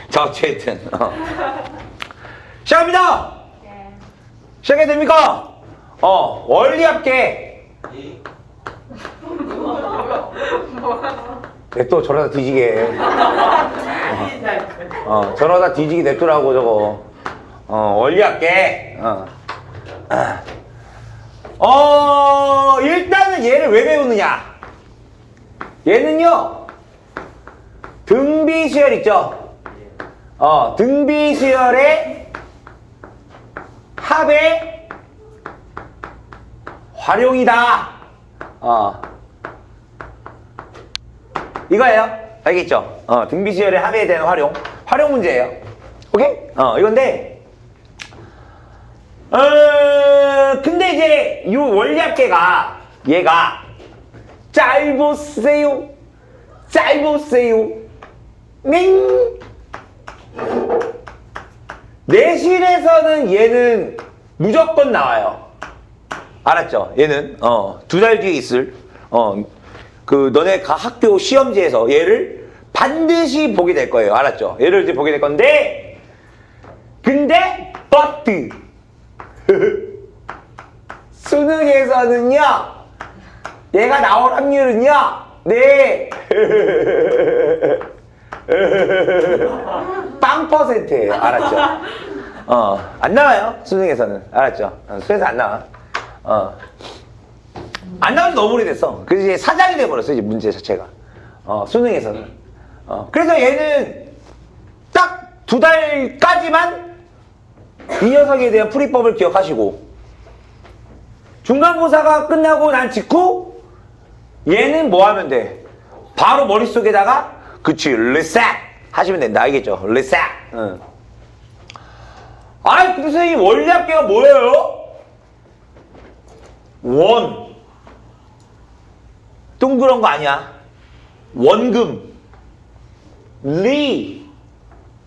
자, 어쨌든. 시작합니다! 시작해도 됩니까? 원리합계. 냅둬, 저러다 뒤지게. 저러다 뒤지게 냅두라고, 저거. 원리합계. 일단은 얘를 왜 배우느냐? 얘는요, 등비수열 있죠? 등비수열의 합의 활용이다. 이거예요. 알겠죠? 등비수열의 합의에 대한 활용 문제예요. 오케이? 이건데, 근데 이제 이 원리합계가 얘가 짧으세요. 맹. 내신에서는 얘는 무조건 나와요. 알았죠? 얘는 두 달 뒤에 있을 너네 학교 시험지에서 얘를 반드시 보게 될 거예요. 알았죠? 얘를 이제 보게 될 건데, 근데 but 수능에서는요, 얘가 나올 확률은요, 네 빵 %예요. 알았죠? 안 나와요. 수능에서는. 알았죠? 수능에서 안 나와. 안 나온 지 너무 오래됐어. 그래서 이제 사장이 돼버렸어, 이제 문제 자체가. 수능에서는. 그래서 얘는 딱 2달까지만 이 녀석에 대한 풀이법을 기억하시고, 중간고사가 끝나고 난 직후 얘는 뭐 하면 돼? 바로 머릿속에다가 그치, 리셋 하시면 된다. 알겠죠? 리셋. 아이, 선생님, 원리합계가 뭐예요? 동그란 거 아니야. 원금,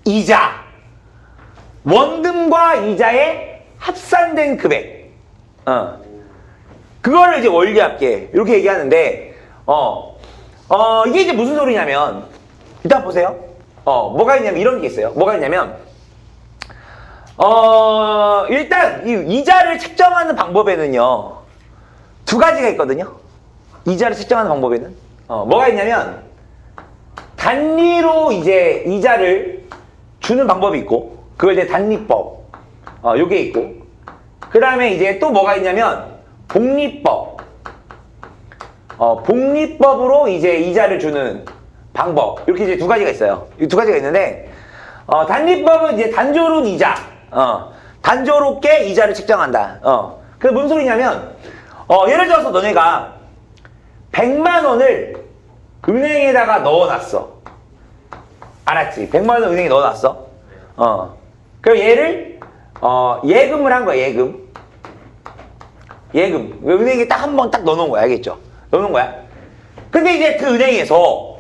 이자. 원금과 이자의 합산된 금액. 그거를 이제 원리합계. 이렇게 얘기하는데, 이게 이제 무슨 소리냐면, 일단 보세요. 뭐가 있냐면, 이런 게 있어요. 뭐가 있냐면, 일단, 이자를 책정하는 방법에는요, 2가지가 있거든요. 이자를 책정하는 방법에는. 뭐가 있냐면, 단리로 이제 이자를 주는 방법이 있고, 그걸 이제 단리법. 요게 있고, 그 다음에 이제 또 뭐가 있냐면, 복리법. 복리법으로 이제 이자를 주는 방법. 이렇게 이제 2가지가 있어요. 이 2가지가 있는데, 단리법은 이제 단조로운 이자. 단조롭게 이자를 책정한다. 그게 무슨 소리냐면, 예를 들어서 너네가 100만 원을 은행에다가 넣어놨어. 알았지? 100만 원 은행에 넣어놨어. 그럼 얘를, 예금을 한 거야, 예금. 은행에 딱 한 번 딱 넣어놓은 거야. 알겠죠? 넣어놓은 거야. 근데 이제 그 은행에서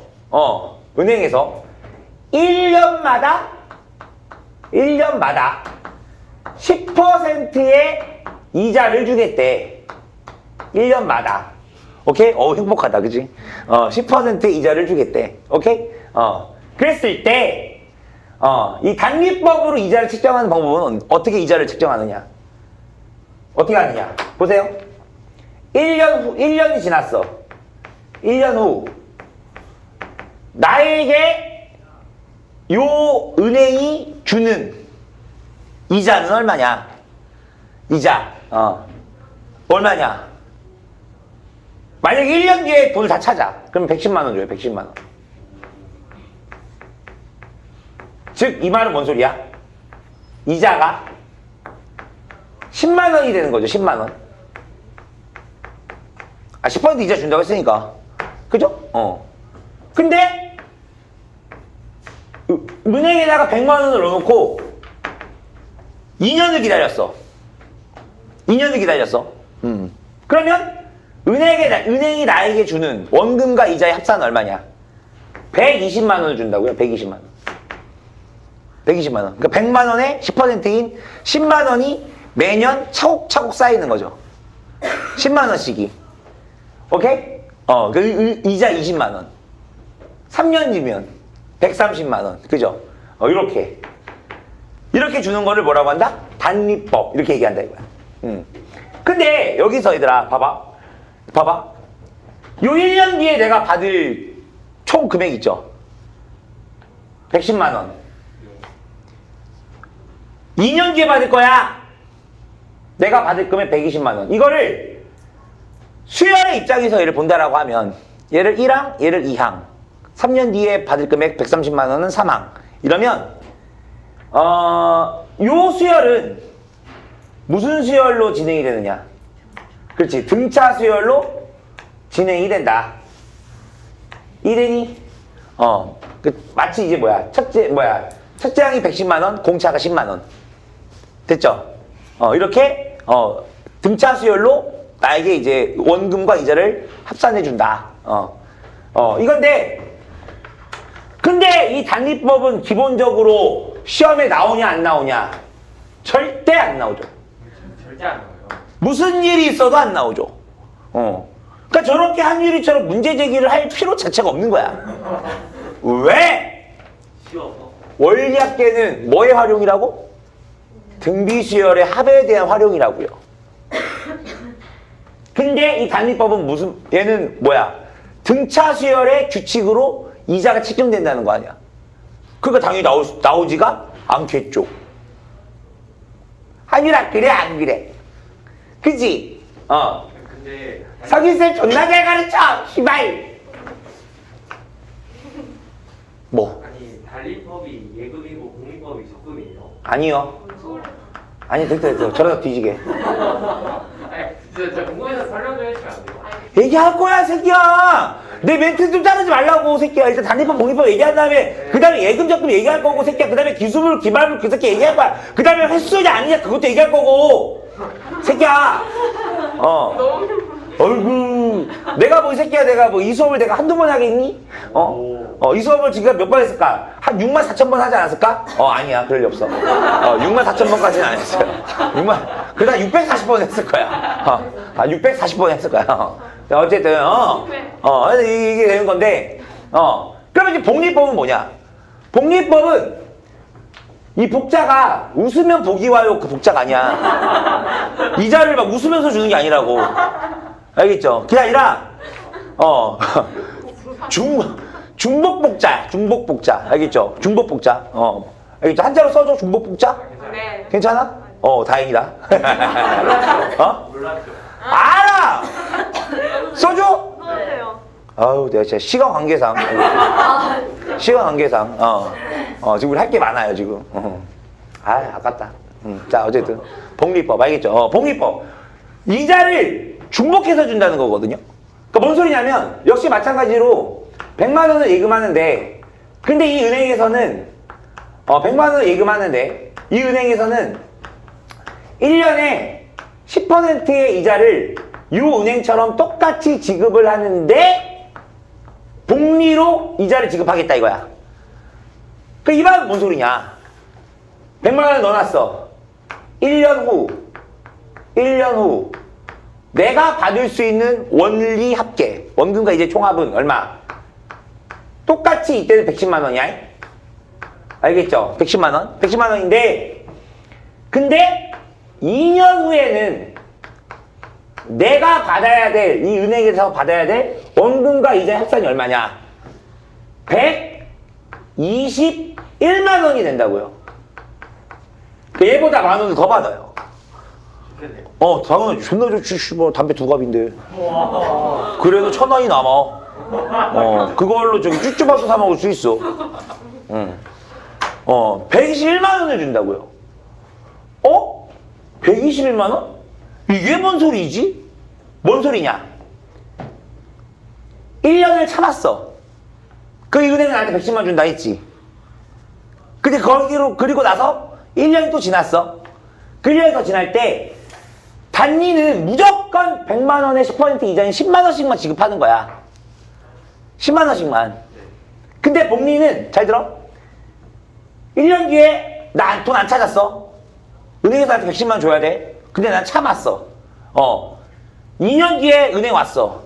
1년마다 10%의 이자를 주겠대. 1년마다. 오케이? 행복하다. 그치? 10%의 이자를 주겠대. 오케이? 그랬을 때, 이 단리법으로 이자를 책정하는 방법은 어떻게 이자를 책정하느냐? 어떻게 하느냐? 보세요. 1년이 지났어. 1년 후. 나에게 요 은행이 주는 이자는 얼마냐? 이자. 얼마냐? 만약에 1년 뒤에 돈을 다 찾아. 그럼 110만 원 줘요. 110만 원. 즉, 이 말은 뭔 소리야? 이자가 10만 원이 되는 거죠. 10만 원. 10% 이자 준다고 했으니까. 그죠? 근데 은행에다가 100만 원을 넣어놓고 2년을 기다렸어. 2년을 기다렸어. 그러면 은행이 나에게 주는 원금과 이자의 합산은 얼마냐? 120만 원을 준다고요. 120만 원. 120만 원. 그러니까 100만 원에 10%인 10만 원이 매년 차곡차곡 쌓이는 거죠. 10만 원씩이. 오케이? 그 이자 20만 원. 3년 뒤면 130만 원. 그죠? 이렇게. 이렇게 주는 거를 뭐라고 한다? 단리법. 이렇게 얘기한다 이거야. 근데 여기서 얘들아 봐봐. 요 1년 뒤에 내가 받을 총 금액 있죠? 110만 원. 2년 뒤에 받을 거야. 내가 받을 금액 120만 원. 이거를 수열의 입장에서 얘를 본다라고 하면 얘를 1항, 얘를 2항. 3년 뒤에 받을 금액 130만 원은 3항. 이러면 요 수열은 무슨 수열로 진행이 되느냐? 그렇지. 등차 수열로 진행이 된다. 이되니? 마치 이제 첫째 항이 110만 원, 공차가 10만 원. 됐죠? 이렇게 등차 수열로 나에게 이제 원금과 이자를 합산해 준다. 이건데 근데 이 단리법은 기본적으로 시험에 나오냐 안 나오냐? 절대 안 나오죠. 절대 안 나와요. 무슨 일이 있어도 안 나오죠. 그러니까 저렇게 한유리처럼 문제 제기를 할 필요 자체가 없는 거야. 왜? 쉬워서. 원리학계는 뭐의 활용이라고? 등비수열의 합에 대한 활용이라고요. 근데 이 단리법은 얘는 뭐야? 등차 수열의 규칙으로 이자가 책정된다는 거 아니야. 그러니까 당연히 나오지가 않겠죠. 한유라 그래 안 그래? 그지? 근데 서기쌤 존나 잘 가르쳐! 시발! 뭐? 아니 단리법이 예금이고 공리법이 적금이에요. 아니요. 아니 됐다. 저러다 뒤지게. 아니 진짜 궁금해서 설명 좀 해주면 안 돼요? 얘기할 거야 새끼야. 내 멘트 좀 자르지 말라고 새끼야. 일단 단리법 공리법 얘기한 다음에 그 다음에 예금 적금 얘기할 거고 새끼야. 그 다음에 기술물 기말물 그 새끼 얘기할 거야. 그 다음에 횟수냐 아니냐 그것도 얘기할 거고 새끼야. 어이구 내가 뭐 이 새끼야 내가 뭐 이 수업을 내가 한두 번 하겠니? 이 수업을 지금 몇 번 했을까? 한 64,000번 하지 않았을까? 아니야 그럴 리 없어. 64,000번까지는 안 했어요. 그다음 640번 했을 거야. 640번 했을 거야. 어쨌든 이게 되는 건데 그러면 이제 복리법은 뭐냐? 복리법은 이 복자가 웃으면 복이 와요 그 복자가 아니야. 이자를 막 웃으면서 주는 게 아니라고. 알겠죠? 그게 아니라 중복복자 알겠죠? 중복복자 알겠죠? 한자로 써줘 중복복자? 네. 괜찮아? 다행이다. 몰랐죠. 알아! 써줘? 써주세요. 아유 내가 진짜 시간 관계상 지금 우리 할 게 많아요 지금. 아깝다. 자 어쨌든 복리법 알겠죠? 복리법 이자를 중복해서 준다는 거거든요. 그러니까 뭔 소리냐면 역시 마찬가지로 100만 원을 예금하는데 근데 이 은행에서는 100만 원을 예금하는데 이 은행에서는 1년에 10%의 이자를 이 은행처럼 똑같이 지급을 하는데 복리로 이자를 지급하겠다 이거야. 그 이 말은 뭔 소리냐? 100만 원을 넣어놨어. 1년 후 내가 받을 수 있는 원리 합계 원금과 이제 총합은 얼마? 똑같이 이때는 110만 원이야. 알겠죠? 110만 원? 110만 원인데 근데 2년 후에는 내가 받아야 될 이 은행에서 받아야 될 원금과 이자 합산이 얼마냐? 121만 원이 된다고요. 그 얘보다 만 원을 더 받아요. 좋겠네요. 당연하지. 존나 좋지. 뭐 담배 두 갑인데. 그래도 1,000원이 남아. 그걸로 저기 쭈쭈밥도 사 먹을 수 있어. 121만 원을 준다고요. 121만 원? 이게 뭔 소리지? 뭔 소리냐? 1년을 참았어. 그 은행은 나한테 110만 원 준다 했지. 근데 그리고 나서 1년이 또 지났어. 그 1년이 더 지날 때 단리는 무조건 100만 원에 10% 이자인 10만 원씩만 지급하는 거야. 10만 원씩만. 근데 복리는 잘 들어. 1년 뒤에 나 돈 안 찾았어. 은행에서 나한테 110만 원 줘야 돼. 근데 난 참았어. 2년 뒤에 은행 왔어.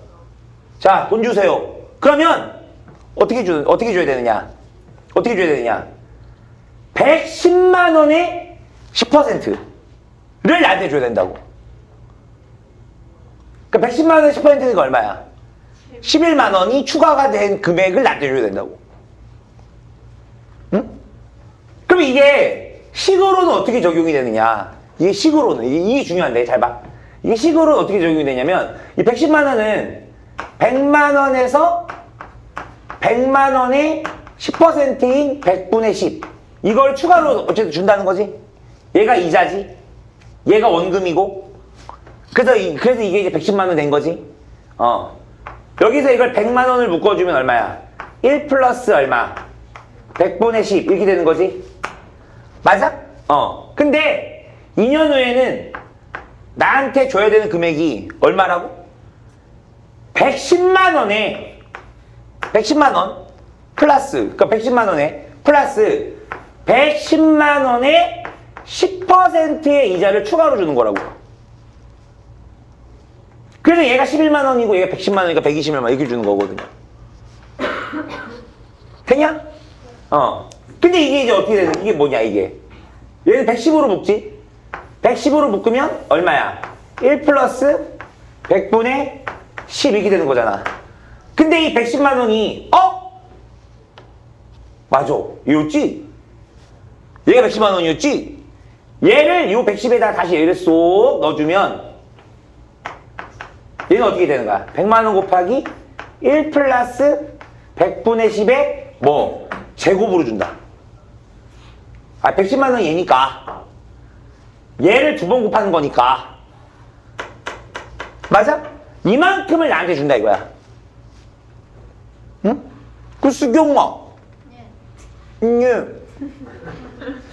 자, 돈 주세요. 그러면 어떻게 줘야 되느냐? 어떻게 줘야 되느냐? 110만 원의 10%를 나한테 줘야 된다고. 그러니까 110만 원의 10%가 얼마야? 11만 원이 추가가 된 금액을 나한테 줘야 된다고. 응? 그럼 이게 식으로는 어떻게 적용이 되느냐? 이게 식으로는, 이게 중요한데, 잘 봐. 이게 식으로는 어떻게 적용이 되냐면, 이 110만 원은 100만 원에서 100만 원의 10%인 100분의 10. 이걸 추가로 어쨌든 준다는 거지? 얘가 이자지? 얘가 원금이고? 그래서 이게 이제 110만 원 된 거지? 여기서 이걸 100만 원을 묶어주면 얼마야? 1 플러스 얼마? 100분의 10 이렇게 되는 거지? 맞아? 근데 2년 후에는 나한테 줘야 되는 금액이 얼마라고? 110만 원에 110만 원 플러스 그러니까 110만 원에 플러스 110만 원에 10%의 이자를 추가로 주는 거라고. 그래서 얘가 11만 원이고 얘가 110만 원이니까 120만 원 이렇게 주는 거거든요. 되냐? 근데 이게 이제 어떻게 되는, 이게 뭐냐, 이게. 얘는 110으로 묶지? 110으로 묶으면 얼마야? 1 플러스 100분의 10 이렇게 되는 거잖아. 근데 이 110만 원이, 맞아. 이었지? 얘가 110만 원이었지? 얘를 이 110에다 다시 얘를 쏙 넣어주면 얘는 어떻게 되는 거야? 100만 원 곱하기 1 플러스 100분의 10에 뭐? 제곱으로 준다. 110만 원 얘니까. 얘를 두 번 곱하는 거니까. 맞아? 이만큼을 나한테 준다 이거야. 응? 그 수경아. 예.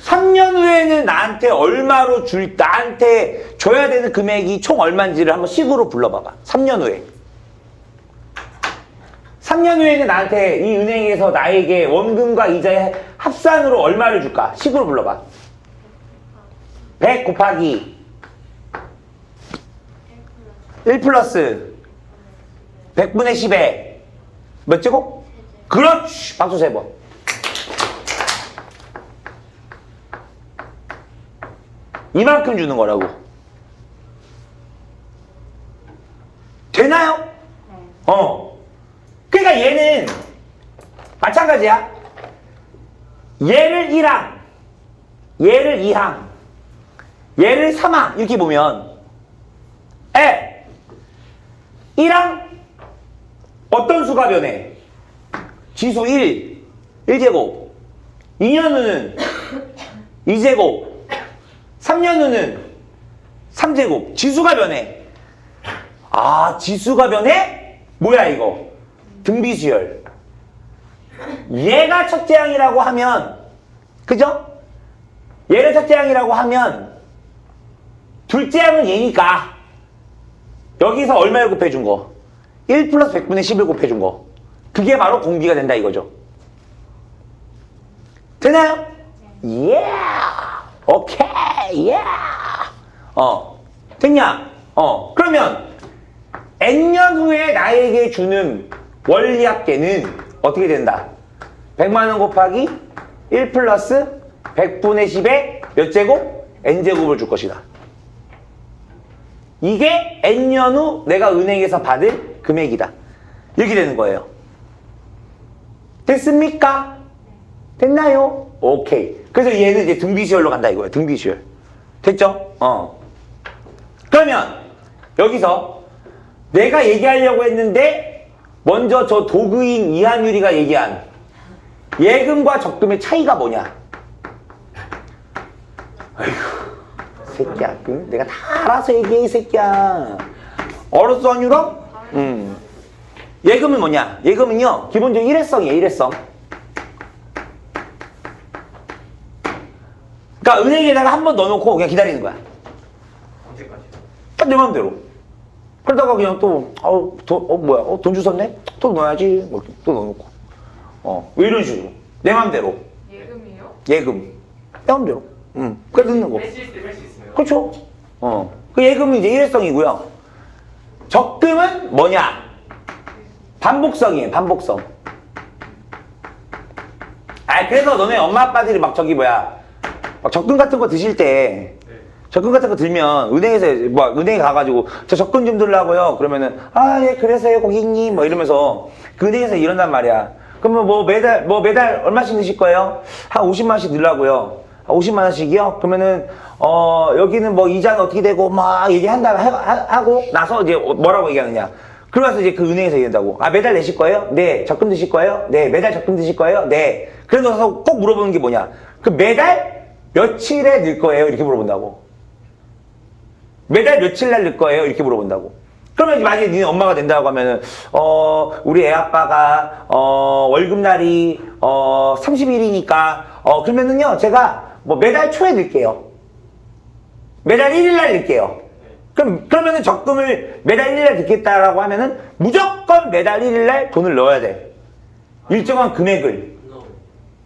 3년 후에는 나한테 얼마로 나한테 줘야 되는 금액이 총 얼마인지를 한번 식으로 불러봐봐. 3년 후에. 3년 후에는 나한테 이 은행에서 나에게 원금과 이자의 합산으로 얼마를 줄까? 식으로 불러봐. 100 곱하기 1 플러스 100분의 10에 몇 제곱? 그렇지! 박수 3번. 이만큼 주는 거라고. 되나요? 그러니까 얘는 마찬가지야. 얘를 1항, 얘를 2항, 얘를 3항 이렇게 보면 1항 어떤 수가 변해? 지수 1, 1제곱. 2년 후는 2제곱. 3년 후는 3제곱. 지수가 변해. 지수가 변해? 뭐야 이거? 등비수열. 얘가 첫째 항이라고 하면, 그죠? 얘를 첫째 항이라고 하면 둘째 항은 얘니까 여기서 얼마를 곱해준 거? 1 플러스 100분의 10을 곱해준 거. 그게 바로 공비가 된다 이거죠. 되나요? 예! 오케이! 예! 됐냐? 그러면 N년 후에 나에게 주는 원리합계는 어떻게 된다? 100만 원 곱하기 1 플러스 100분의 10에 몇 제곱? N제곱을 줄 것이다. 이게 N년 후 내가 은행에서 받을 금액이다. 이렇게 되는 거예요. 됐습니까? 됐나요? 오케이. 그래서 얘는 이제 등비수열로 간다 이거예요. 등비수열. 됐죠? 그러면 여기서 내가 얘기하려고 했는데 먼저 저 도그인 이한유리가 얘기한 예금과 적금의 차이가 뭐냐? 아휴, 새끼야. 내가 다 알아서 얘기해, 이 새끼야. 알았어, 한유라? 예금은 뭐냐? 예금은요, 기본적으로 일회성이에요, 일회성. 그러니까 은행에다가 한 번 넣어놓고 그냥 기다리는 거야. 내 맘대로. 그러다가 그냥 또, 돈 주웠네? 또 넣어야지. 뭐, 또 넣어놓고. 왜 이런 식으로. 내 맘대로. 예금이요? 예금. 내 맘대로. 그래 넣는 거. 뺄수 있어요. 그렇죠. 그 예금은 이제 일회성이고요. 적금은 뭐냐? 반복성이에요, 반복성. 아, 그래서 너네 엄마 아빠들이 막 저기 뭐야, 막 적금 같은 거 드실 때, 적금 같은 거 들면 은행에서 뭐 은행에 가가지고 저 적금 좀 들라고요. 그러면은 아, 예, 그래서요, 고객님, 뭐 이러면서 그 은행에서 이런단 말이야. 그러면 뭐 매달 얼마씩 넣으실 거예요? 한 50만 원씩 넣으라고요. 50만 원씩이요? 그러면은 여기는 뭐 이자는 어떻게 되고 막 얘기한 다음에 하고 나서 이제 뭐라고 얘기하느냐? 그러면서 이제 그 은행에서 얘기한다고. 아, 매달 내실 거예요? 네. 적금 드실 거예요? 네. 매달 적금 드실 거예요? 네. 그래서 꼭 물어보는 게 뭐냐? 그 매달 며칠에 넣을 거예요? 이렇게 물어본다고. 매달 며칠 날 넣을 거예요? 이렇게 물어본다고. 그러면 만약에 니네 엄마가 된다고 하면은, 우리 애 아빠가, 월급날이, 30일이니까, 그러면은요, 제가 뭐 매달 초에 넣을게요. 매달 1일 날 넣을게요. 그러면은 적금을 매달 1일 날 넣겠다라고 하면은 무조건 매달 1일 날 돈을 넣어야 돼. 일정한 금액을.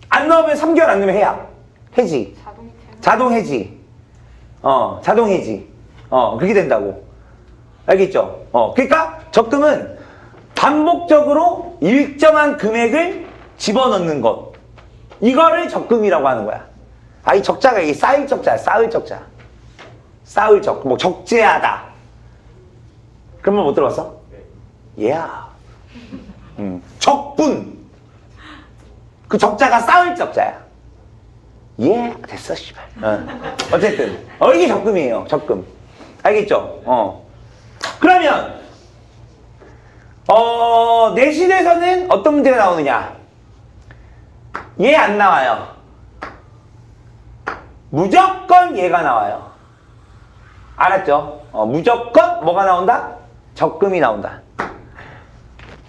안 넣으면 3개월 안 넣으면 해야. 해지. 자동 해지. 자동 해지. 그렇게 된다고. 알겠죠? 그러니까 적금은 반복적으로 일정한 금액을 집어넣는 것. 이거를 적금이라고 하는 거야. 아, 이 적자가 이게 쌓일 적자야, 쌓을 적자. 쌓을 적, 뭐 적재하다. 그런 말 못 들어봤어? Yeah. 적분. 그 적자가 쌓을 적자야. 예, 됐어, 씨발. 어쨌든 이게 적금이에요, 적금. 알겠죠? 그러면 내신에서는 어떤 문제가 나오느냐? 얘 안 나와요. 무조건 얘가 나와요. 알았죠? 무조건 뭐가 나온다? 적금이 나온다.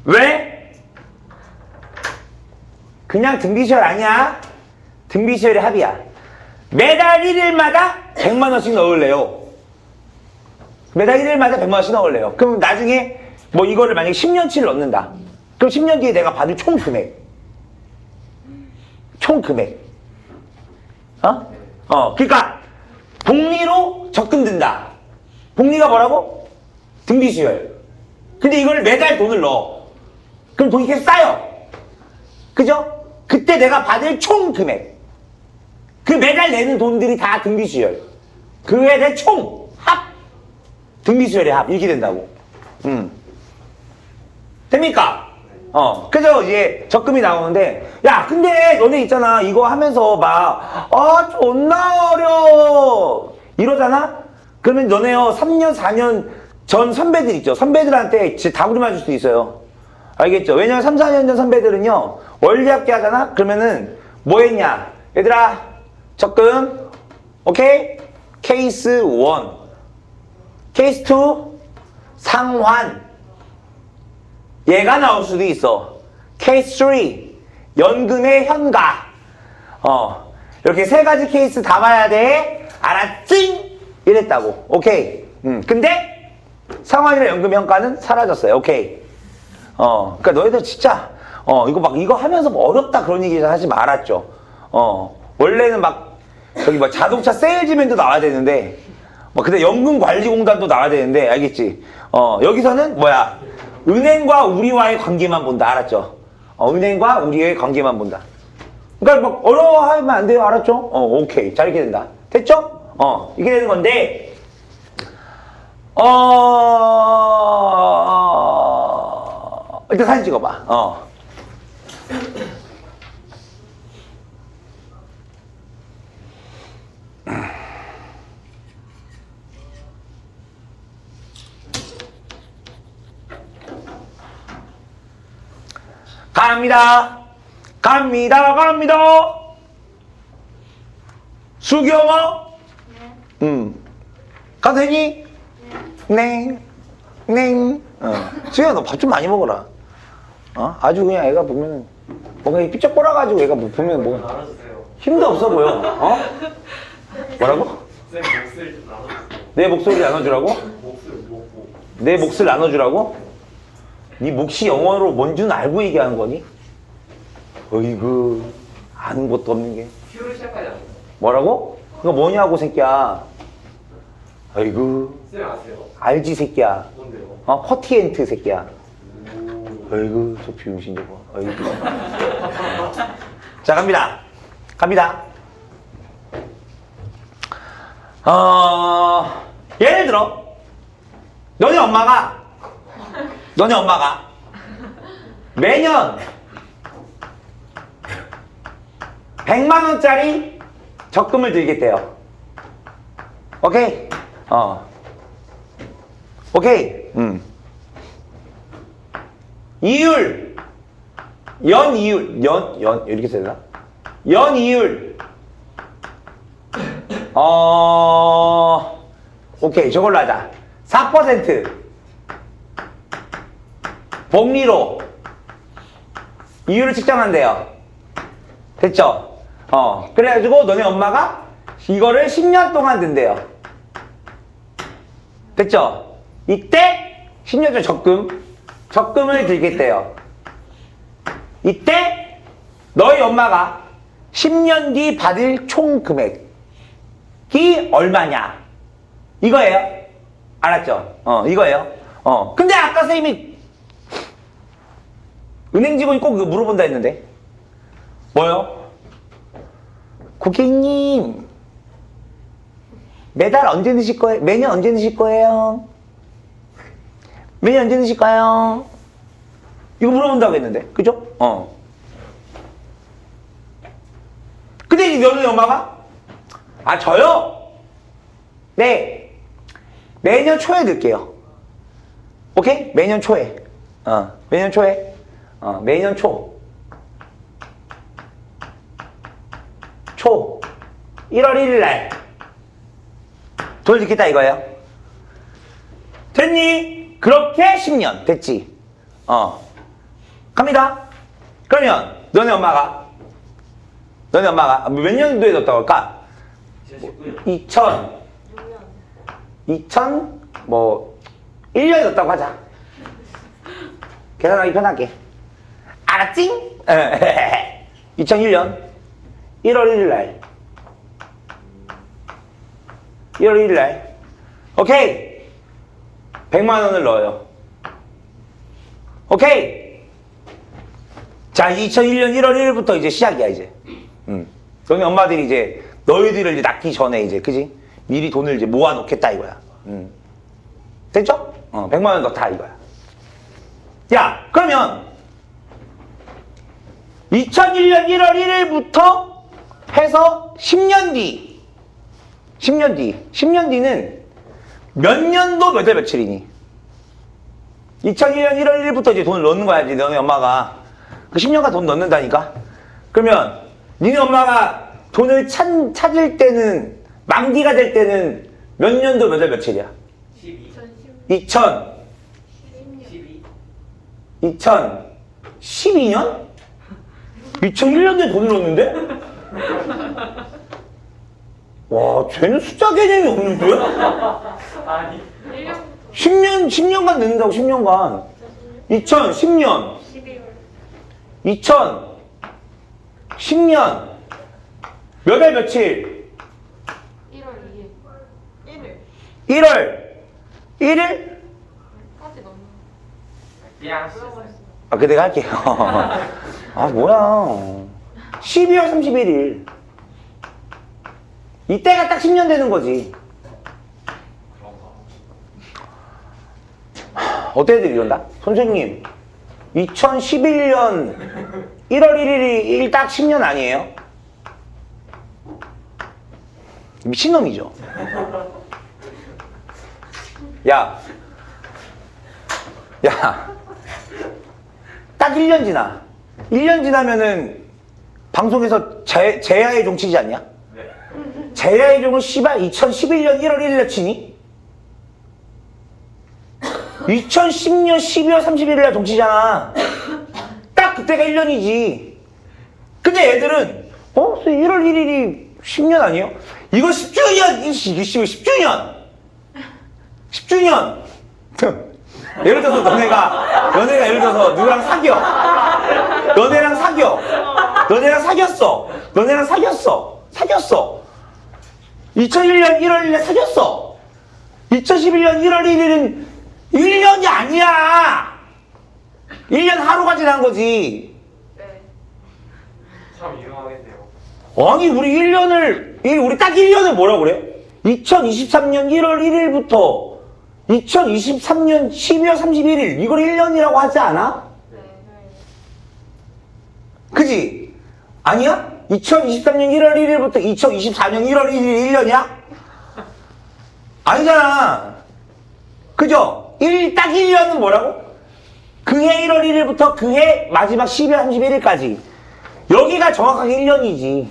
왜? 그냥 등비시설 아니야. 등비시설의 합이야. 매달 1일마다 100만 원씩 넣을래요. 매달 1일마다 100만 원씩 넣을래요. 그럼 나중에 뭐 이거를 만약에 10년치를 넣는다. 그럼 10년 뒤에 내가 받을 총 금액. 그러니까 복리로 적금 든다. 복리가 뭐라고? 등비수열. 근데 이걸 매달 돈을 넣어. 그럼 돈이 계속 쌓여. 그죠? 그때 내가 받을 총 금액. 그 매달 내는 돈들이 다 등비수열. 그에 대한 총 합. 등비수열의 합. 이렇게 된다고. 됩니까? 그래서 이제 적금이 나오는데, 야, 근데 너네 있잖아. 이거 하면서 막, 존나 어려워. 이러잖아? 그러면 너네요, 3년, 4년 전 선배들 있죠. 선배들한테 진짜 다구리 맞을 수도 있어요. 알겠죠? 왜냐면 3, 4년 전 선배들은요, 원리학기 하잖아? 그러면은, 뭐 했냐? 얘들아, 적금, 오케이? 케이스 1. 케이스 2, 상환. 얘가 나올 수도 있어. 케이스 3, 연금의 현가. 이렇게 세 가지 케이스 다 봐야 돼. 알았지? 이랬다고. 오케이. 근데 상환이랑 연금 현가는 사라졌어요. 오케이. 그러니까 너희들 진짜 이거 하면서 뭐 어렵다 그런 얘기 하지 말았죠. 원래는 막 저기 뭐 자동차 세일즈맨도 나와야 되는데 근데 연금관리공단도 나와야 되는데 알겠지? 여기서는 뭐야? 은행과 우리와의 관계만 본다. 알았죠? 은행과 우리의 관계만 본다. 그러니까 막 어려워하면 안 돼요. 알았죠? 오케이. 잘 이렇게 된다. 됐죠? 이게 되는 건데 일단 사진 찍어봐. 갑니다. 수경아? 네. 가도 되니? 네. 수경아, 너 밥 좀 많이 먹어라. 아주 그냥 애가 보면은 뭔가 삐쩍 꼬라가지고 애가 보면 뭐 힘도 없어 보여. 뭐라고? 쌤 목소리 좀 나눠주세요. 내 목소리 나눠주라고? 내 몫을 나눠주라고? 네 몫이 영어로 뭔 줄 알고 얘기하는 거니? 어이구, 아는 것도 없는 게. 큐를 시작하지 않나요? 뭐라고? 그거 뭐냐고, 새끼야. 어이구. 쌤 아세요? 알지, 새끼야. 뭔데요? 자, 갑니다. 갑니다. 예를 들어, 너네 엄마가 매년 100만 원짜리 적금을 들겠대요. 오케이? 오케이? 이율, 이렇게 써야 되나? 연이율, 오케이, 저걸로 하자. 4% 복리로 이율을 측정한대요. 됐죠? 그래가지고 너네 엄마가 이거를 10년 동안 든대요. 됐죠? 이때 10년 전 적금을 들겠대요. 이때 너희 엄마가 10년 뒤 받을 총 금액이 얼마냐? 이거예요. 알았죠? 이거예요. 근데 아까 선생님이 은행 직원이 꼭 이거 물어본다 했는데 뭐요? 고객님 매달 언제 넣으실 거예요? 매년 언제 넣으실 거예요? 매년 언제 넣으실까요? 이거 물어본다고 했는데 그죠? 근데 너네 엄마가 저요? 네 매년 초에 넣을게요. 오케이? 매년 초에 매년 초에 매년 초 1월 1일 날 돈을 넣겠다 이거예요. 됐니? 그렇게 10년 됐지? 갑니다. 그러면 너네 엄마가 몇 년도에 넣었다고 할까? 2000 1년에 넣었다고 하자. 계산하기 편하게. 알았지? 2001년 1월 1일 날. 1월 1일 날. 오케이. 100만 원을 넣어요. 오케이. 자, 2001년 1월 1일부터 이제 시작이야, 이제. 너네 엄마들이 이제 너희들을 이제 낳기 전에 이제, 그지? 미리 돈을 이제 모아놓겠다 이거야. 됐죠? 100만 원 넣다 이거야. 야, 그러면 2001년 1월 1일부터 해서 10년 뒤는 몇 년도 몇 월 며칠이니? 2001년 1월 1일부터 이제 돈을 넣는 거야, 이제 너네 엄마가. 그 10년간 돈 넣는다니까? 그러면 니네 엄마가 돈을 찾을 때는, 만기가 될 때는 몇 년도 몇 월 며칠이야? 2012년? 2001년도에 돈을 넣었는데? 와, 쟤는 숫자 개념이 없는데? 아니 10년간 넣는다고, 10년간. 2010년. 2010년. 몇 월 며칠? 1월 2일. 1월 1일? 까지 넣는 그냥 그 내가 할게요. 뭐야. 12월 31일. 이때가 딱 10년 되는 거지. 어때 애들이 이런다? 선생님, 2011년 1월 1일이 딱 10년 아니에요? 미친놈이죠. 야, 딱 1년 지나. 1년 지나면은 방송에서 제야의 종 치지 않냐? 제야의 종을 2011년 1월 1일에 치니? 2010년 12월 31일에 종 치잖아. 딱 그때가 1년이지. 근데 애들은 1월 1일이 10년 아니에요? 이거 10주년! 이게 10주년! 10주년! 예를 들어서 너네가 예를 들어서 누구랑 사겨. 너네랑 사귀었어. 너네랑 사귀었어. 2001년 1월 1일에 사귀었어. 2011년 1월 1일은 1년이 아니야. 1년 하루가 지난 거지. 네. 참 이상하다. 아니, 우리 딱 1년을 뭐라고 그래요? 2023년 1월 1일부터 2023년 12월 31일, 이걸 1년이라고 하지 않아? 네. 그지? 아니야? 2023년 1월 1일부터 2024년 1월 1일 1년이야? 아니잖아. 그죠? 딱 1년은 뭐라고? 그해 1월 1일부터 그해 마지막 12월 31일까지. 여기가 정확하게 1년이지.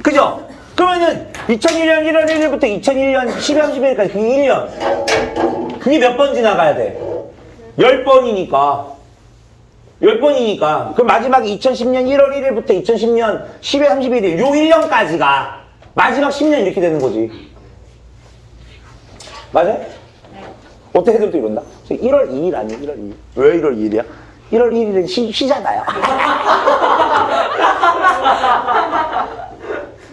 그죠? 그러면은 2001년 1월 1일부터 2001년 12월 31일까지 그게 1년. 그게 몇 번 지나가야 돼? 10번이니까. 10번이니까. 그럼 마지막에 2010년 1월 1일부터 2010년 12월 31일, 요 1년까지가 마지막 10년 이렇게 되는 거지. 맞아요? 어떻게 해도 또 이런다? 1월 2일 아니에요? 1월 2일. 왜 1월 2일이야? 1월 1일은 쉬잖아요.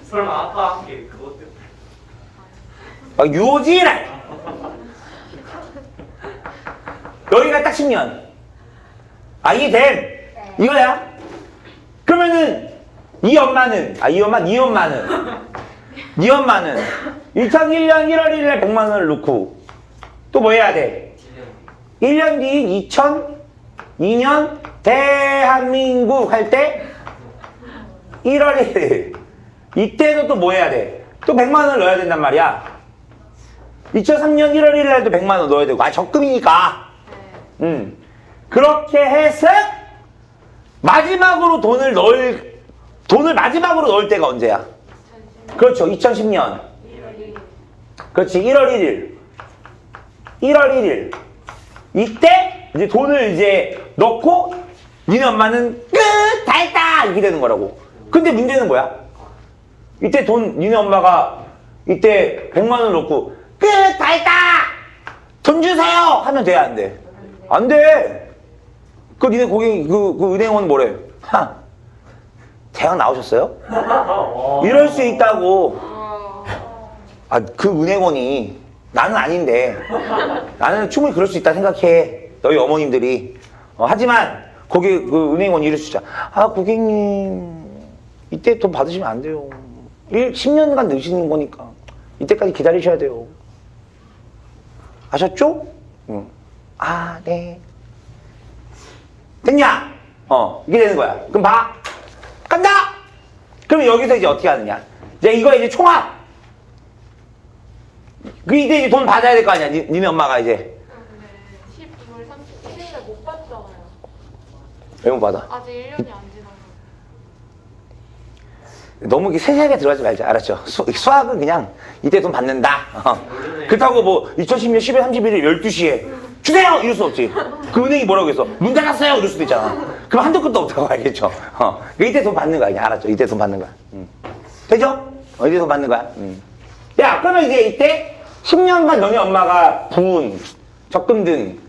설마 아까 한 게 그것 때문에? 막 유지랄. 여기가 딱 10년. 아, 이게 됨. 이거야. 그러면은 이 엄마는 2001년 1월 1일에 100만 원을 넣고 또 뭐 해야 돼? 1년 뒤인 2002년 대한민국 할 때 1월 1일 이때도 또 뭐 해야 돼? 또 100만 원을 넣어야 된단 말이야. 2003년 1월 1일에도 100만 원 넣어야 되고, 적금이니까. 그렇게 해서 마지막으로 돈을 마지막으로 넣을 때가 언제야? 그렇죠. 2010년. 그렇지. 1월 1일. 1월 1일. 이때 이제 돈을 이제 넣고 니네 엄마는 끝! 다 했다! 이렇게 되는 거라고. 근데 문제는 뭐야? 이때 니네 엄마가 이때 100만 원 넣고 끝! 다 했다! 돈 주세요! 하면 돼, 안 돼? 안 돼! 니네 고객, 은행원 뭐래? 대학 나오셨어요? 이럴 수 있다고. 그 은행원이 나는 아닌데 나는 충분히 그럴 수 있다 생각해. 너희 어머님들이. 하지만 은행원이 이럴 수 있잖아. 고객님 이때 돈 받으시면 안 돼요. 10년간 넣으시는 거니까 이때까지 기다리셔야 돼요. 아셨죠? 응. 네. 됐냐? 이게 되는 거야. 그럼 봐. 간다! 그럼 여기서 이제 어떻게 하느냐? 이제 총합! 이제 돈 받아야 될 거 아니야? 니네 엄마가 이제. 근데 12월 31일에 못 받잖아요. 왜 못 받아? 아직 1년이 안 지나서. 너무 이렇게 세세하게 들어가지 말자. 알았죠? 수학은 그냥 이때 돈 받는다. 그렇다고 2010년 10월 31일 12시에 주세요! 이럴 수 없지. 그 은행이 뭐라고 했어? 문 닫았어요! 이럴 수도 있잖아. 그럼 한도 끝도 없다고 알겠죠? 이때 돈 받는 거야. 그냥 알았죠? 이때 돈 받는 거야. 되죠? 이때 돈 받는 거야. 야, 그러면 이제 이때 10년간 너네 엄마가 부은 적금 든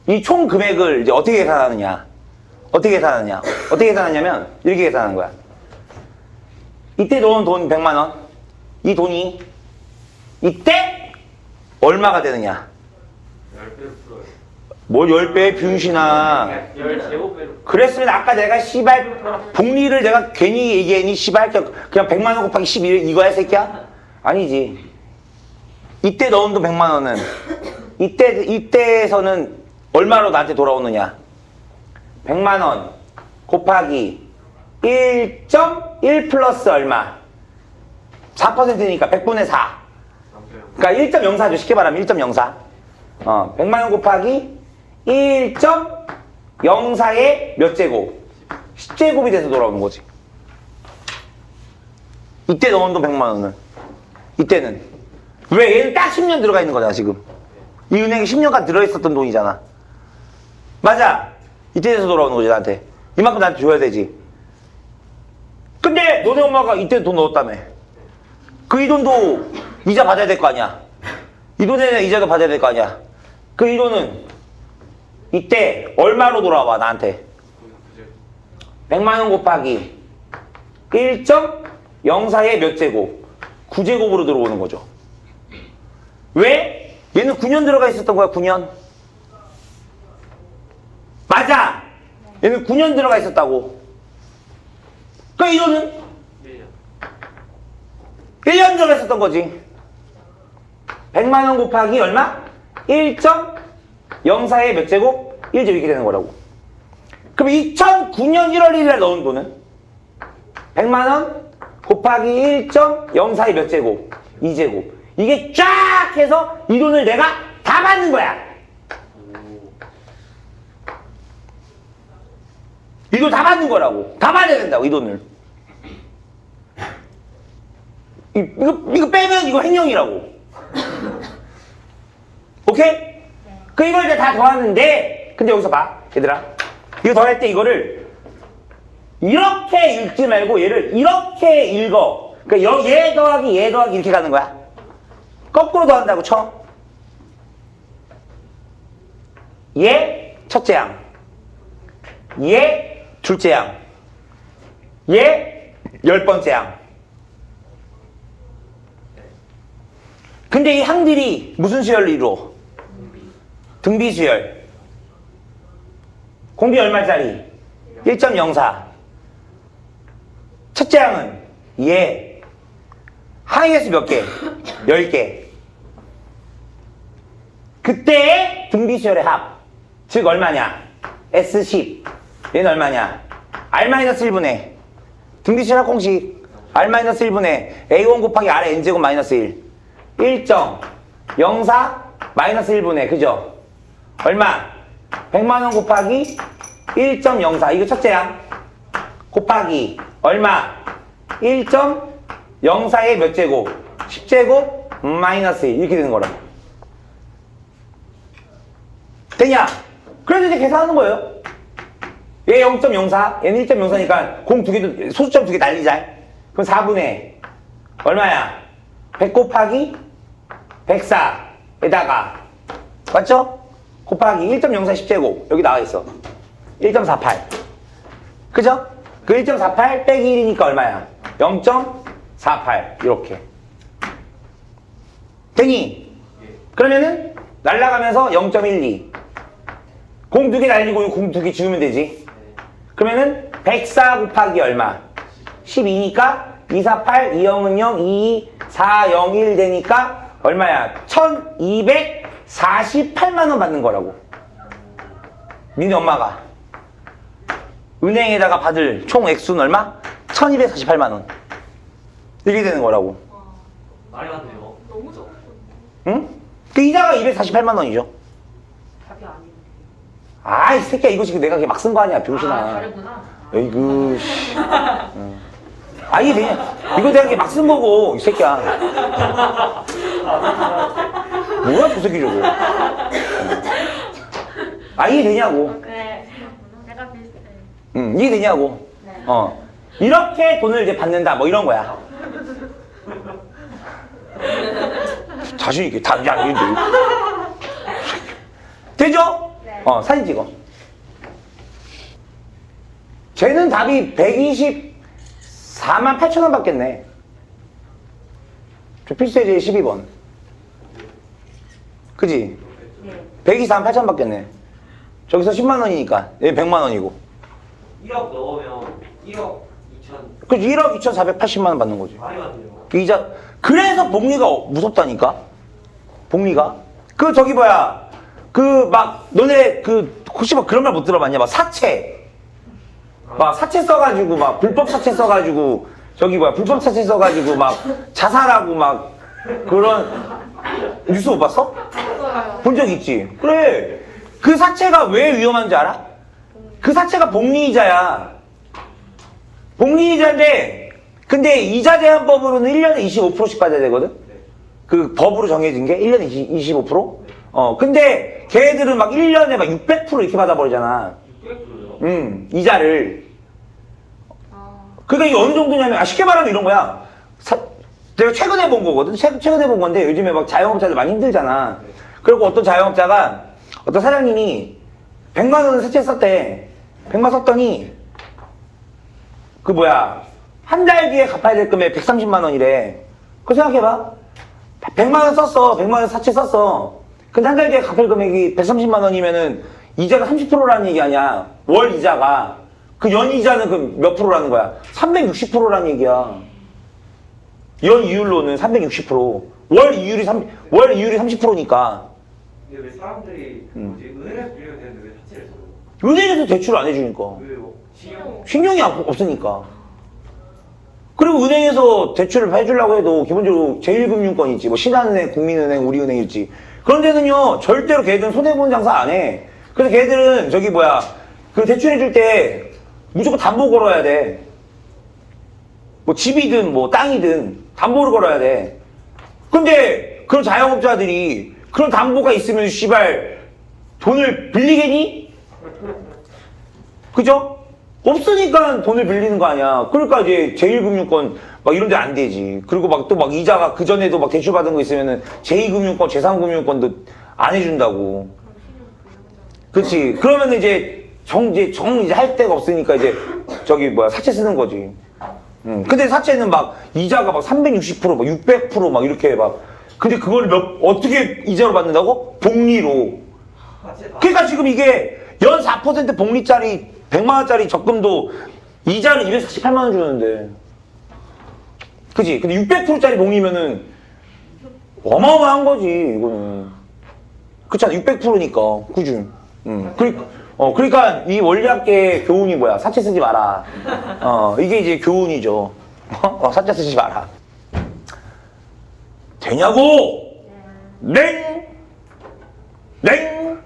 이 총 금액을 이제 어떻게 계산하느냐? 어떻게 계산하냐면 이렇게 계산하는 거야. 이때 넣은 돈 100만 원. 이 돈이 이때 얼마가 되느냐? 10배로 풀어요. 뭘 10배 병신아. 10제곱배로. 그랬으면 아까 내가 복리를 내가 괜히 얘기했니? 그냥 100만 원 곱하기 12 이거야, 새끼야? 아니지. 이때 넣은 돈 100만 원은 이때에서는 얼마로 나한테 돌아오느냐? 100만 원 곱하기 1.1 플러스 얼마? 4%니까 100분의 4. 그러니까 1.04죠. 쉽게 말하면 1.04. 100만 원 곱하기 1.04의 몇 제곱? 10제곱이 돼서 돌아오는 거지. 이때 넣은 돈 100만 원은. 이때는. 왜? 얘는 딱 10년 들어가 있는 거잖아, 지금. 이 은행에 10년간 들어있었던 돈이잖아. 맞아. 이때 돼서 돌아오는 거지, 나한테. 이만큼 나한테 줘야 되지. 근데 너네 엄마가 이때 돈 넣었다며. 이 돈도 이자 받아야 될 거 아니야. 이 돈에는 이자도 받아야 될 거 아니야. 이 돈은 이때 얼마로 돌아와, 나한테? 100만 원 곱하기 1.04의 몇 제곱? 9제곱으로 들어오는 거죠. 왜? 얘는 9년 들어가 있었던 거야, 9년. 맞아! 얘는 9년 들어가 있었다고. 그럼 이 돈은 1년. 1년 전에 썼던 거지. 100만 원 곱하기 얼마? 1.04의 몇 제곱? 1제곱 이렇게 되는 거라고. 그럼 2009년 1월 1일에 넣은 돈은 100만 원 곱하기 1.04의 몇 제곱? 2제곱. 이게 쫙 해서 이 돈을 내가 다 받는 거야. 이 돈 다 받는 거라고. 다 받아야 된다고, 이 돈을. 이거 빼면 이거 횡령이라고. 오케이? 그 이걸 이제 다 더하는데, 근데 여기서 봐, 얘들아. 이거 더할 때 이거를 이렇게 읽지 말고 얘를 이렇게 읽어. 그러니까 얘 더하기 얘 더하기 이렇게 가는 거야. 거꾸로 더한다고 쳐. 얘 첫째 양, 얘 둘째 양, 얘 10번째 양. 근데 이 항들이 무슨 수열로 이루어? 등비 수열. 공비 얼마짜리? 1.04. 첫째 항은 얘. 항의 수 몇 개? 10개. 그때의 등비 수열의 합. 즉 얼마냐? S10. 얘는 얼마냐? R-1분의 등비 수열 합 공식 R-1분의 A1 곱하기 R의 N제곱 마이너스 1. 1.04 마이너스 1분의 그죠? 얼마? 100만 원 곱하기 1.04 이거 첫째 양 곱하기 얼마? 1.04의 몇 제곱? 10제곱 마이너스 1 이렇게 되는 거라고. 되냐? 그래서 이제 계산하는 거예요. 얘 0.04 얘는 1.04니까 공 두 개도 소수점 두 개 날리자. 그럼 4분의 얼마야? 100 곱하기 104에다가 맞죠? 곱하기 1.04 10제곱 여기 나와있어. 1.48 그죠? 그 1.48 빼기 1이니까 얼마야? 0.48 이렇게 되니? 그러면은 날라가면서 0.12 공 두 개 날리고 공 두 개 지우면 되지. 그러면은 104 곱하기 얼마? 12니까 248 2영은 0 2 4 0 1 되니까 얼마야? 1248만 원 받는 거라고. 니네 엄마가 은행에다가 받을 총 액수는 얼마? 1248만 원 이렇게 되는 거라고. 말이 많네요. 너무 적어. 응? 그 이자가 248만 원이죠. 답이 아닌데. 아이 새끼야 이거 지금 내가 막 쓴 거 아니야 병신아. 다르구나. 에이구 씨. 응. 아 이게 되냐? 이거 내가 막 쓴 거고 이 새끼야. 뭐야 저 새끼 저거. 아 이게 되냐고. 네. 내가 비슷해. 응 이게 되냐고. 네. 이렇게 돈을 이제 받는다 뭐 이런 거야. 자신 있게 다 야 이거 되죠? 네. 사진 찍어. 쟤는 답이 124만 8천 원 받겠네. 저 필수예제 12번. 그지? 네. 124만 8천 원 받겠네. 저기서 10만 원이니까 얘 100만 원이고. 1억 넣으면 1억 2천. 그치 1억 2,480만 원 받는 거지. 말이 많네요. 그 이자 그래서 복리가 무섭다니까. 복리가 그 저기 뭐야 그 막 너네 그 혹시 막 그런 말 못 들어봤냐? 막 사채 막 사채 써가지고 막 불법 사채 써가지고 저기 뭐야 불법 사채 써가지고 막 자살하고 막 그런 뉴스 못 봤어? 없어요. 본 적 있지? 그래 그 사채가 왜 위험한지 알아? 그 사채가 복리이자야. 복리이자인데 근데 이자 제한법으로는 1년에 25%씩 받아야 되거든? 그 법으로 정해진 게 1년에 25%? 근데 걔네들은 막 1년에 막 600% 이렇게 받아버리잖아. 600%요? 이자를. 아. 그러니까 이게 어느 정도냐면, 쉽게 말하면 이런 거야. 내가 최근에 본 거거든? 최근에 본 건데 요즘에 막 자영업자들 많이 힘들잖아. 그리고 어떤 자영업자가, 어떤 사장님이 100만 원을 세채 썼대. 100만 썼더니, 한 달 뒤에 갚아야 될 금액 130만 원이래. 그거 생각해봐. 100만 원 썼어. 100만 원 사채 썼어. 근데 한 달 뒤에 갚을 금액이 130만 원이면은 이자가 30%라는 얘기 아니야. 월 이자가. 그 연이자는 그 몇 프로라는 거야? 360%라는 얘기야. 연 이율로는 360%. 월 이율이 30%니까. 근데 왜 사람들이 뭐지 은행에서 빌리면 되는데 왜 사채를 써요? 은행에서 대출 안 해주니까. 왜요? 신용? 신용이 없으니까. 그리고 은행에서 대출을 해주려고 해도 기본적으로 제1금융권 있지. 뭐 신한은행, 국민은행, 우리은행 있지. 그런 데는요, 절대로 걔들은 손해보는 장사 안 해. 그래서 걔들은 그 대출해줄 때 무조건 담보 걸어야 돼. 뭐 집이든 뭐 땅이든 담보를 걸어야 돼. 근데 그런 자영업자들이 그런 담보가 있으면 씨발 돈을 빌리겠니? 그죠? 없으니까 돈을 빌리는 거 아니야. 그러니까 이제 제1금융권 막 이런 데 안 되지. 그리고 막 또 막 이자가 그전에도 막 대출 받은 거 있으면은 제2금융권, 제3금융권도 안 해준다고. 그렇지. 그러면 이제 이제 할 데가 없으니까 이제 사채 쓰는 거지. 근데 사채는 막 이자가 막 360%, 막 600% 막 이렇게 막. 근데 그걸 어떻게 이자로 받는다고? 복리로. 사채 다. 그러니까 지금 이게 연 4% 복리짜리 100만 원짜리 적금도 이자를 248만 원 주는데. 그지? 근데 600%짜리 복리면은 어마어마한 거지, 이거는. 그렇잖아. 600%니까. 그지? 그러니까 이 원리학계의 교훈이 뭐야? 사채 쓰지 마라. 이게 이제 교훈이죠. 사채 쓰지 마라. 되냐고? 냉! 냉!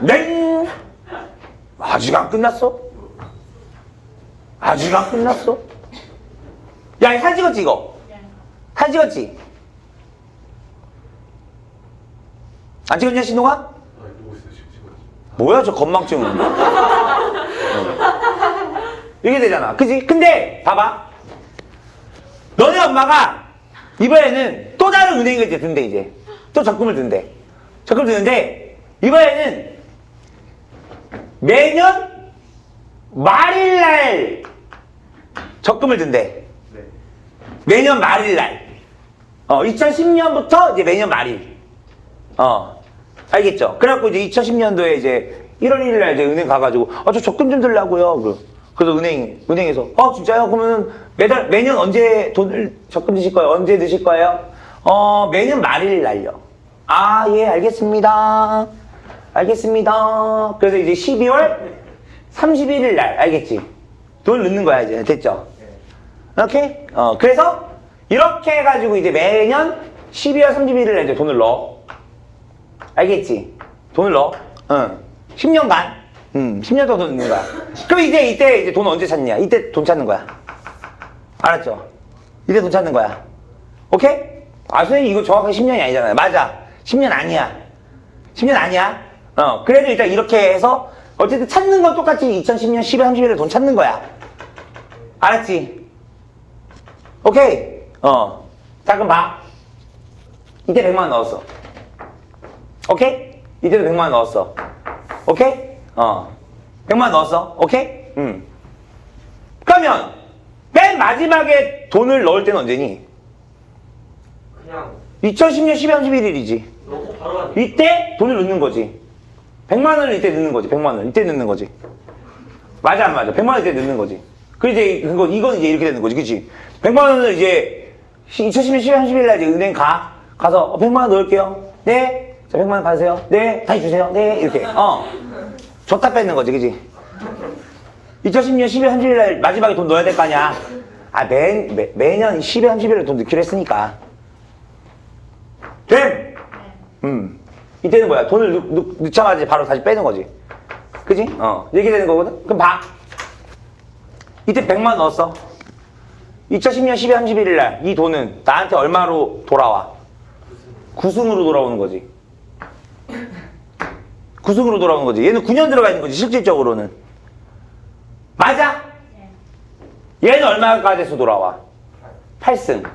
냉! 아직 안 끝났어? 아직 안 끝났어? 야, 사진 찍었지, 이거? 사진 찍었지? 안 찍었냐, 신동아? 아, 누구 있어요 지금? 뭐야 저 건망증은. 이게 되잖아, 그지? 근데 봐봐, 너네 엄마가 이번에는 또 다른 은행을 이제 든대. 이제 또 적금을 든대. 적금 드는데 이번에는 매년 말일날 적금을 든대. 네. 매년 말일날. 2010년부터 이제 매년 말일. 알겠죠? 그래갖고 이제 2010년도에 이제 1월 1일날 이제 은행 가가지고, 저 적금 좀 들라고요. 그래서 은행에서, 진짜요? 그러면은 매년 언제 돈을 적금 드실 거예요? 언제 드실 거예요? 매년 말일 날요. 아, 예, 알겠습니다. 알겠습니다. 그래서 이제 12월 31일 날, 알겠지? 돈을 넣는 거야, 이제. 됐죠? 오케이? 그래서 이렇게 해가지고 이제 매년 12월 31일 날 이제 돈을 넣어. 알겠지? 돈을 넣어. 10년간. 10년 동안 돈 넣는 거야. 그럼 이때 이제 돈 언제 찾냐? 이때 돈 찾는 거야. 알았죠? 이때 돈 찾는 거야. 오케이? 선생님 이거 정확하게 10년이 아니잖아요. 맞아. 10년 아니야. 10년 아니야. 그래도 일단 이렇게 해서 어쨌든 찾는 건 똑같이 2010년 10월 30일에 돈 찾는 거야. 알았지? 오케이? 자, 그럼 봐. 이때 100만 원 넣었어. 오케이? 이때도 100만 원 넣었어. 오케이? 100만 원 넣었어. 오케이? 그러면 맨 마지막에 돈을 넣을 때는 언제니? 그냥 2010년 12월 31일이지. 넣고 바로 가는. 이때 돈을 넣는 거지. 100만 원을 이때 넣는 거지. 100만 원. 이때 넣는 거지. 맞아, 안 맞아? 100만 원 이때 넣는 거지. 이건 이제 이렇게 되는 거지. 그치? 100만 원을 이제 2010년 12월 30일 날 이제 은행 가서 100만 원 넣을게요. 네. 자, 100만 원 받으세요. 네. 다시 주세요. 네. 이렇게. 줬다 뺏는 거지. 그치? 2010년 12월 30일 날 마지막에 돈 넣어야 될 거 아니야. 매년 12월 30일 날 돈 넣기로 했으니까. 됨! 이때는 뭐야? 돈을 넣자마자 바로 다시 빼는 거지. 그지? 이렇게 되는 거거든? 그럼 봐. 이때 100만 원 넣었어. 2010년 12월 31일 날 이 돈은 나한테 얼마로 돌아와? 구승으로 돌아오는 거지. 구승으로 돌아오는 거지. 얘는 9년 들어가 있는 거지, 실질적으로는. 맞아? 얘는 얼마가 돼서 돌아와? 8승.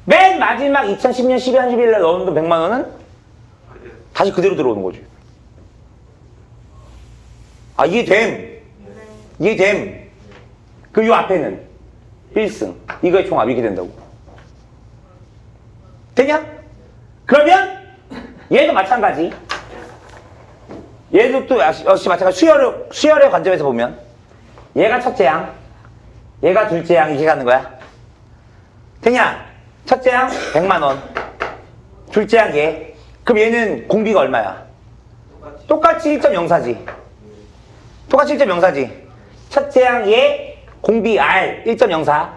맨 마지막 2010년 12월 31일 날 넣은 돈 100만 원은 다시 그대로 들어오는 거지. 이해됨. 이해됨. 그 요 앞에는 1승. 이거의 총합 이렇게 된다고. 되냐? 그러면 얘도 마찬가지. 얘도 또 역시 마찬가지로 수열의 관점에서 보면 얘가 첫째 양, 얘가 둘째 양 이렇게 가는 거야. 되냐? 첫째 양 100만 원, 둘째 양 얘. 그럼 얘는 공비가 얼마야? 똑같이 1.04지. 똑같이 1.04지. 첫째 양 얘 공비 R 1.04.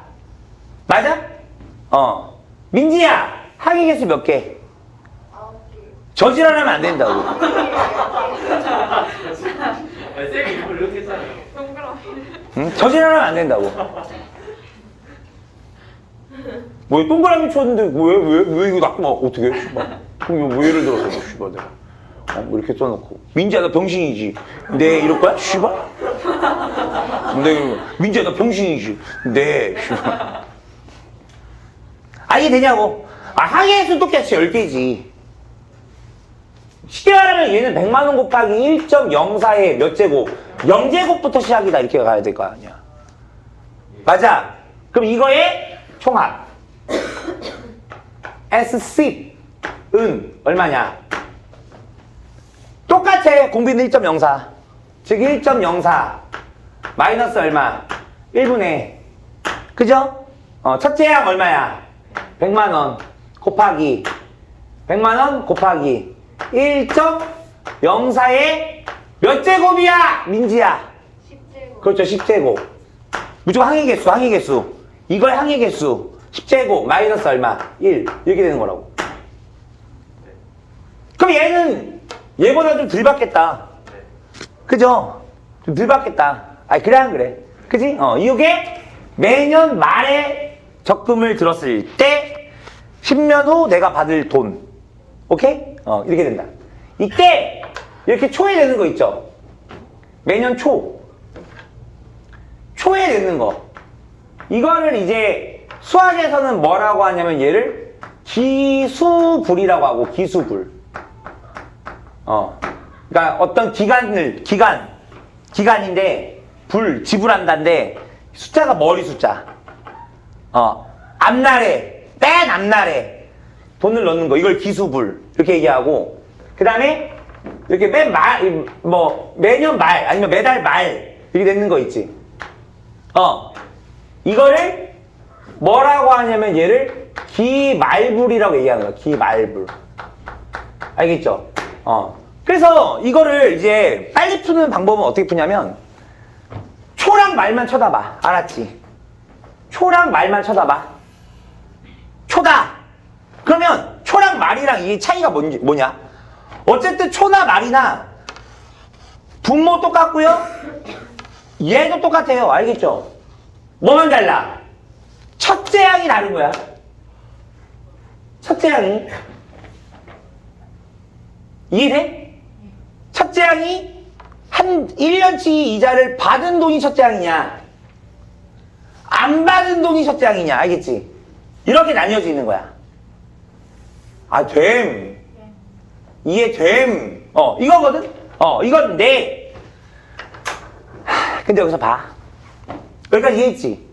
맞아? 민지야, 항의 개수 몇 개? 저지랄하면 안 된다고. 쌤이 이걸 이렇게 했잖아요. 동그라미. 응? 저지랄하면 안 된다고. 뭐 동그라미 쳤는데 왜 이거 낚으면 어떻게 해? 씨발. 그럼 뭐 예를 들어서 뭐 씨발 내가 뭐 이렇게 써놓고 민지야 너 병신이지. 네 이럴 거야? 씨발. 네 민지야 너 병신이지. 네 씨발. 아 이게 되냐고. 아 항의 수 똑같이 10개지. 쉽게 말하면 얘는 100만 원 곱하기 1.04의 몇 제곱? 0제곱부터 시작이다 이렇게 가야 될 거 아니야. 맞아. 그럼 이거의 총합 S10은 얼마냐? 똑같아. 공비는 1.04. 즉 1.04 마이너스 얼마? 1분의 그죠? 첫째 양 얼마야? 100만 원 곱하기 100만 원 곱하기 1.04의 몇 제곱이야? 민지야. 10제곱. 그렇죠. 10제곱. 무조건 항의 개수. 이걸 항의 개수. 10제곱 마이너스 얼마? 1. 이렇게 되는 거라고. 그럼 얘는 얘보다 좀 덜 받겠다. 그죠? 좀 덜 받겠다. 아니, 그래, 안 그래? 그지? 이게 매년 말에 적금을 들었을 때 10년 후 내가 받을 돈. 오케이? 이렇게 된다. 이때 이렇게 초에 되는 거 있죠? 매년 초에 되는 거. 이거를 이제 수학에서는 뭐라고 하냐면 얘를 기수불이라고 하고, 기수불. 그러니까 어떤 기간인데 지불한다인데 숫자가 머리 숫자. 맨 앞날에 돈을 넣는 거. 이걸 기수불. 이렇게 얘기하고, 그 다음에 이렇게 매년 말, 아니면 매달 말, 이렇게 되는 거 있지. 이거를 뭐라고 하냐면 얘를 기말불이라고 얘기하는 거야. 기말불. 알겠죠? 그래서 이거를 이제 빨리 푸는 방법은 어떻게 푸냐면 초랑 말만 쳐다봐. 알았지? 초랑 말만 쳐다봐. 초다. 그러면 초랑 말이랑 이 차이가 뭐냐? 어쨌든 초나 말이나 분모 똑같고요. 얘도 똑같아요. 알겠죠? 뭐만 달라? 첫째 양이 다른 거야. 첫째 양이. 이해돼? 첫째 양이 한 1년치 이자를 받은 돈이 첫째 양이냐, 안 받은 돈이 첫째 양이냐. 알겠지? 이렇게 나뉘어져 있는 거야. 이해됨. 이거거든? 이건데. 근데 여기서 봐. 여기까지 이해했지?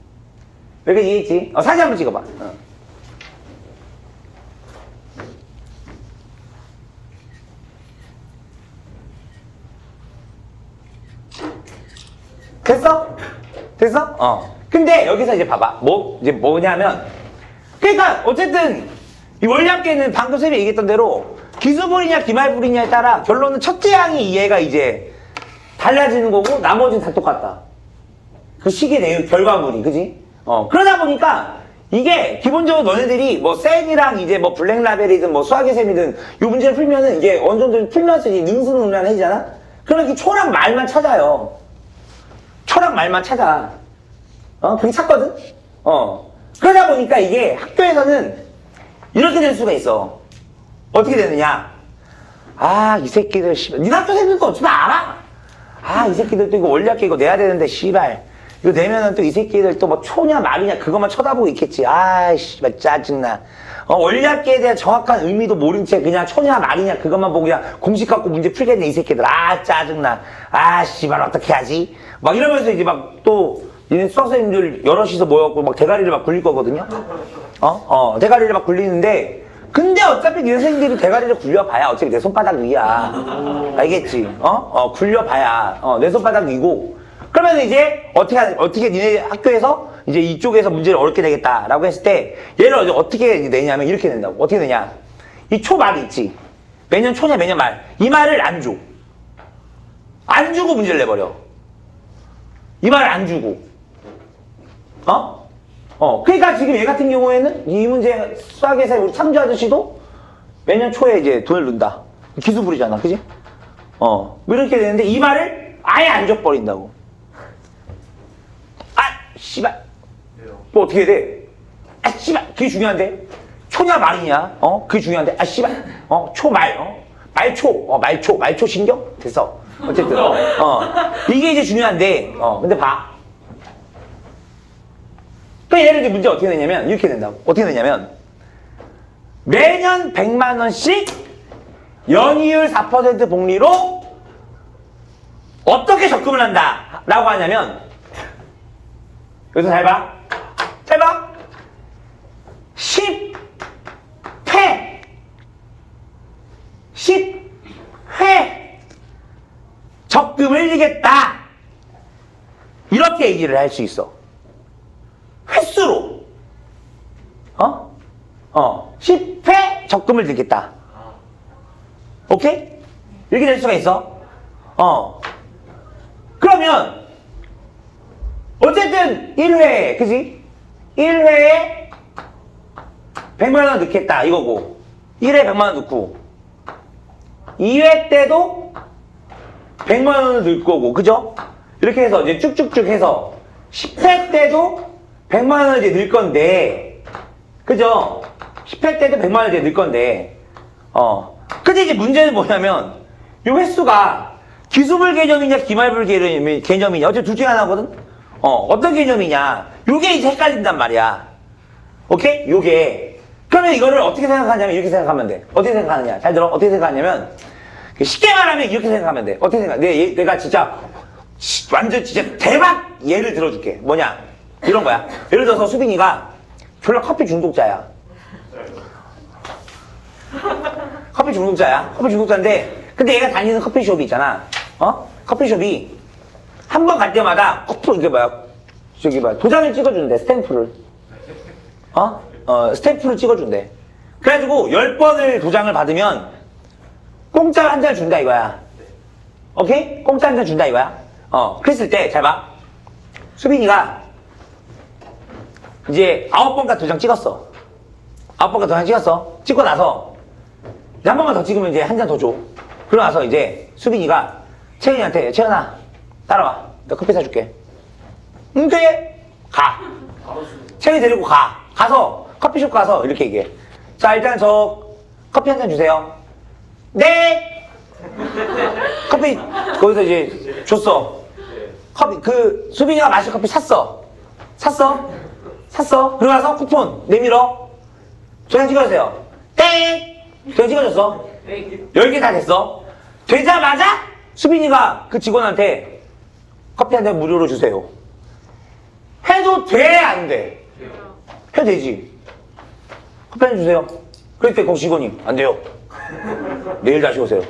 사진 한번 찍어봐. 됐어? 근데 여기서 이제 봐봐. 이제 뭐냐면, 그러니까 어쨌든 이 원량계는 방금 쌤이 얘기했던 대로 기수불이냐 기말불이냐에 따라 결론은 첫째 양이 이해가 이제 달라지는 거고, 나머지는 다 똑같다. 그 식의 내용, 결과물이, 그지? 그러다 보니까 이게 기본적으로 너네들이 쌤이랑 이제 블랙라벨이든 수학의 쌤이든 이 문제를 풀면은 이게 어느 정도 풀면서 이제 능수능란해지잖아? 그러면 이 초랑 말만 찾아요. 초랑 말만 찾아. 그게 찾거든? 그러다 보니까 이게 학교에서는 이렇게 될 수가 있어. 어떻게 되느냐? 이 새끼들, 씨발. 니 학교 생긴 거 어쩌면 알아? 이 새끼들 또 이거 원리학계 이거 내야 되는데, 씨발. 이거 내면은 또 이 새끼들 또 초냐 말이냐 그것만 쳐다보고 있겠지. 씨발, 짜증나. 원리학계에 대한 정확한 의미도 모른 채 그냥 초냐 말이냐 그것만 보고 그냥 공식 갖고 문제 풀겠네, 이 새끼들. 짜증나. 씨발, 어떻게 하지? 이러면서 이제 또, 얘네 수학생들 여럿이서 모여갖고 대가리를 굴릴 거거든요? 대가리를 굴리는데, 근데 어차피 네 선생님들이 대가리를 굴려봐야 어차피 내 손바닥 위야. 알겠지? 굴려봐야 내 손바닥 위고. 그러면 이제 어떻게 니네 학교에서 이제 이쪽에서 문제를 어렵게 되겠다라고 했을 때 얘를 어떻게 내냐면 이렇게 된다고. 어떻게 되냐? 이 초말이 있지. 매년 초냐 매년 말. 이 말을 안 줘. 안 주고 문제를 내버려. 이 말을 안 주고. 그러니까 지금 얘 같은 경우에는 이 문제 수학에서 우리 창조 아저씨도 매년 초에 이제 돈을 넣는다. 기수 부리잖아. 그지? 뭐 이렇게 되는데 이 말을 아예 안 줘버린다고. 아, 씨발. 뭐 어떻게 해야 돼? 아, 씨발. 그게 중요한데. 초냐 말이냐? 그게 중요한데. 아, 씨발. 초말. 말초 신경? 됐어. 어쨌든. 이게 이제 중요한데. 근데 봐. 그 얘를 이제 문제 어떻게 내냐면 이렇게 된다고. 어떻게 내냐면 매년 100만 원씩 연이율 4% 복리로 어떻게 적금을 한다 라고 하냐면 여기서 잘 봐. 10회 적금을 지겠다 이렇게 얘기를 할 수 있어. 횟수로 10회 적금을 들겠다. 오케이? 이렇게 될 수가 있어. 그러면 어쨌든 1회 그지? 1회에 100만 원 넣겠다 이거고 1회 100만 원 넣고 2회 때도 100만 원을 넣을 거고 그죠? 이렇게 해서 이제 쭉쭉쭉 해서 10회 때도 100만 원을 이제 넣을 건데, 그죠? 10회 때도 100만 원을 이제 넣을 건데, 근데 이제 문제는 뭐냐면, 이 횟수가 기수불 개념이냐, 기말불 개념이냐, 어차피 둘 중에 하나거든? 어떤 개념이냐, 요게 이제 헷갈린단 말이야. 오케이? 요게. 그러면 이거를 어떻게 생각하냐면, 이렇게 생각하면 돼. 어떻게 생각하느냐? 잘 들어? 어떻게 생각하냐면, 쉽게 말하면 이렇게 생각하면 돼. 어떻게 생각? 내가 진짜, 완전 진짜 대박 예를 들어줄게. 뭐냐? 이런 거야. 예를 들어서 수빈이가 졸라 커피 중독자야. 커피 중독자인데 근데 얘가 다니는 커피숍이 있잖아. 커피숍이 한 번 갈 때마다 이게 도장을 찍어준대. 스탬프를. 스탬프를 찍어준대. 그래가지고 10번을 도장을 받으면 공짜 한 잔 준다 이거야. 오케이? 공짜 한 잔 준다 이거야. 그랬을 때 잘 봐. 수빈이가 이제 9번까지 도장 찍었어. 9번까지 도장 찍었어. 찍고 나서 이제 한 번만 더 찍으면 이제 한 잔 더 줘. 그러고 나서 이제 수빈이가 채연이한테 채연아 따라와. 내가 커피 사줄게. 응 그래. 가. 채연이 데리고 가. 가서 커피숍 가서 이렇게 얘기해. 자 일단 저 커피 한 잔 주세요. 네. 커피 거기서 이제 줬어. 커피 수빈이가 마실 커피 샀어. 그러고 나서 쿠폰 내밀어. 도장 찍어주세요. 땡! 도장 찍어줬어. 10개 다 됐어. 되자마자 수빈이가 그 직원한테 커피 한 잔 무료로 주세요. 해도 돼? 안 돼? 해도 되지. 커피 한 잔 주세요. 그럴 때 거기 직원이 안 돼요. 내일 다시 오세요.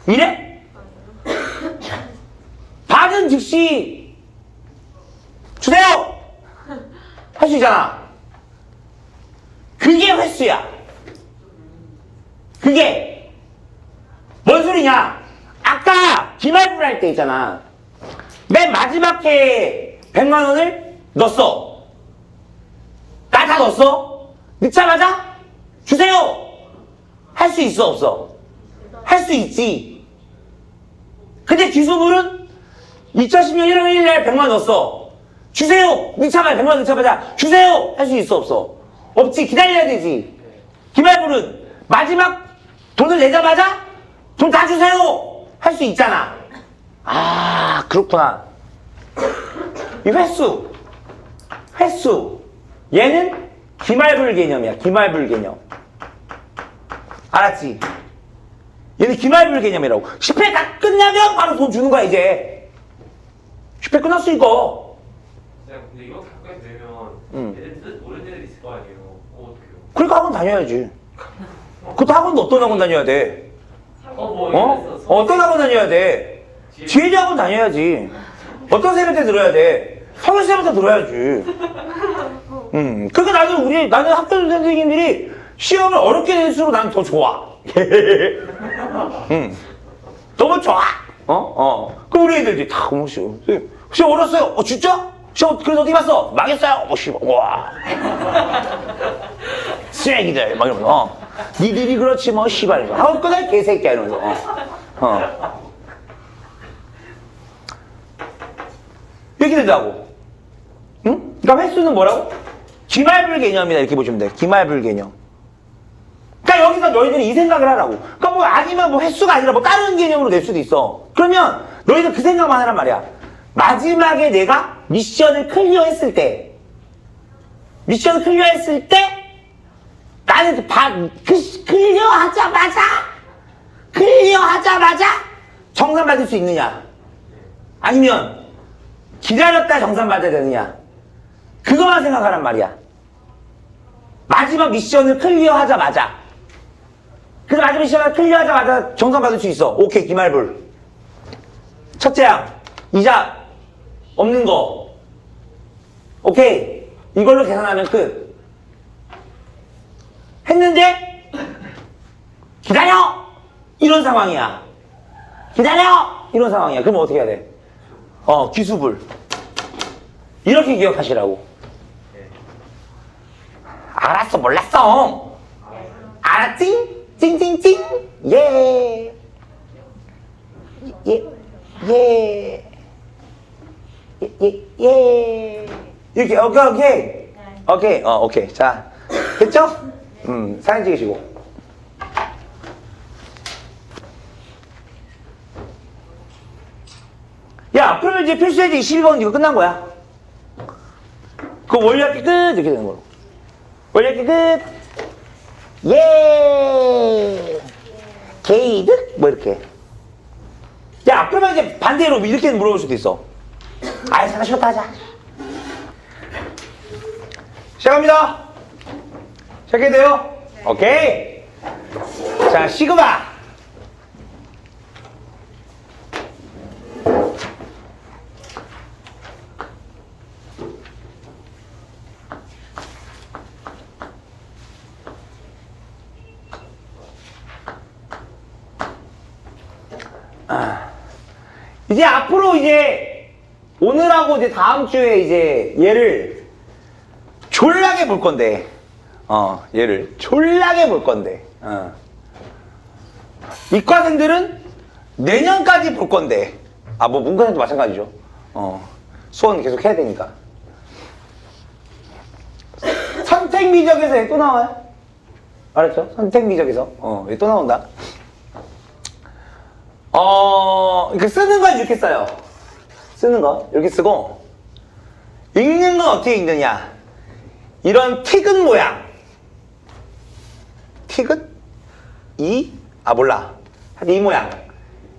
이래? 받은 즉시 주세요! 할 수 있잖아. 그게 횟수야. 그게 뭔 소리냐? 아까 기말불 할 때 있잖아. 맨 마지막 해에 100만 원을 넣었어. 나 다 넣었어. 넣자마자 주세요. 할 수 있어 없어? 할 수 있지. 근데 기수불은 2010년 1월 1일날 100만 원 넣었어. 주세요! 넣자마자 100만 원 넣자마자 주세요! 할 수 있어 없어? 없지. 기다려야 되지. 기말불은 마지막 돈을 내자마자 돈 다 주세요! 할 수 있잖아. 아 그렇구나. 이 횟수 얘는 기말불 개념이야. 기말불 개념. 알았지? 얘는 기말불 개념이라고. 10회 다 끝나면 바로 돈 주는 거야 이제. 10회 끝났으니까. 근데 이거 가까이 되면 애들 뜻 모르는 애들 있을 거 아니에요. 어떡해요? 그러니까 학원 다녀야지. 그것도 학원도 어떤 학원 다녀야 돼? 뭐 어? 어떤 학원 다녀야 돼? 지혜지 학원 다녀야지. 어떤 쌤한테 들어야 돼? 성현 쌤한테 들어야지. 그러니까 나는 학교 선생님들이 시험을 어렵게 낼수록 나는 더 좋아. 너무 좋아. 그 우리 애들이 다 시험 어렸어요. 진짜? 시험 그래서 어디 봤어? 망했어요. 씨발. 와. 쓰레기들 막 이러면서 니들이 그렇지 뭐 씨발. 하고 끝날 개새끼야 이러면서. 이렇게 된다고. 응? 그러니까 횟수는 뭐라고? 기말불 개념이다 이렇게 보시면 돼. 기말불 개념. 그러니까 여기서 너희들이 이 생각을 하라고. 그러니까 뭐 아니면 뭐 횟수가 아니라 뭐 다른 개념으로 낼 수도 있어. 그러면 너희들 그 생각만 하란 말이야. 마지막에 내가 미션을 클리어했을 때 나는 클리어하자마자 정산 받을 수 있느냐? 아니면 기다렸다 정산 받아야 되느냐? 그거만 생각하란 말이야. 마지막 미션을 클리어하자마자. 그래서 마지막 미션을 클리어하자마자 정산 받을 수 있어. 오케이, 기말불. 첫째 양, 이자 없는 거. 오케이. 이걸로 계산하면 끝. 했는데 기다려! 이런 상황이야. 기다려! 이런 상황이야. 그럼 어떻게 해야 돼? 기수불. 이렇게 기억하시라고. 알았어, 몰랐어. 알았지? 찡찡찡. 예. 예. 예. 예. 이렇게, 오케이. 오케이. 오케이. 자, 됐죠? 사진 찍으시고. 야, 그러면 이제 필수예제 22번 이거 끝난 거야. 그 원리학기 끝! 이렇게 되는 거로. 원리학기 끝! 예! 게이득? 뭐 이렇게. 야, 그러면 이제 반대로 이렇게 물어볼 수도 있어. 아이, 잠깐 쉬었다 하자. 시작합니다. 시작해도 돼요? 오케이. 자, 시그마. 이제 앞으로 이제 오늘하고 이제 다음 주에 이제 얘를 졸라게 볼 건데, 얘를 졸라게 볼 건데, 이과생들은 내년까지 볼 건데, 뭐 문과생도 마찬가지죠. 수원 계속 해야 되니까. 선택 미적에서 얘 또 나와요. 알았죠? 선택 미적에서 얘 또 나온다. 그러니까 쓰는 건 이렇게 써요. 쓰는 거 이렇게 쓰고, 읽는 건 어떻게 읽느냐? 이런 티귿 모양. 티귿? 몰라. 하여튼 이 모양.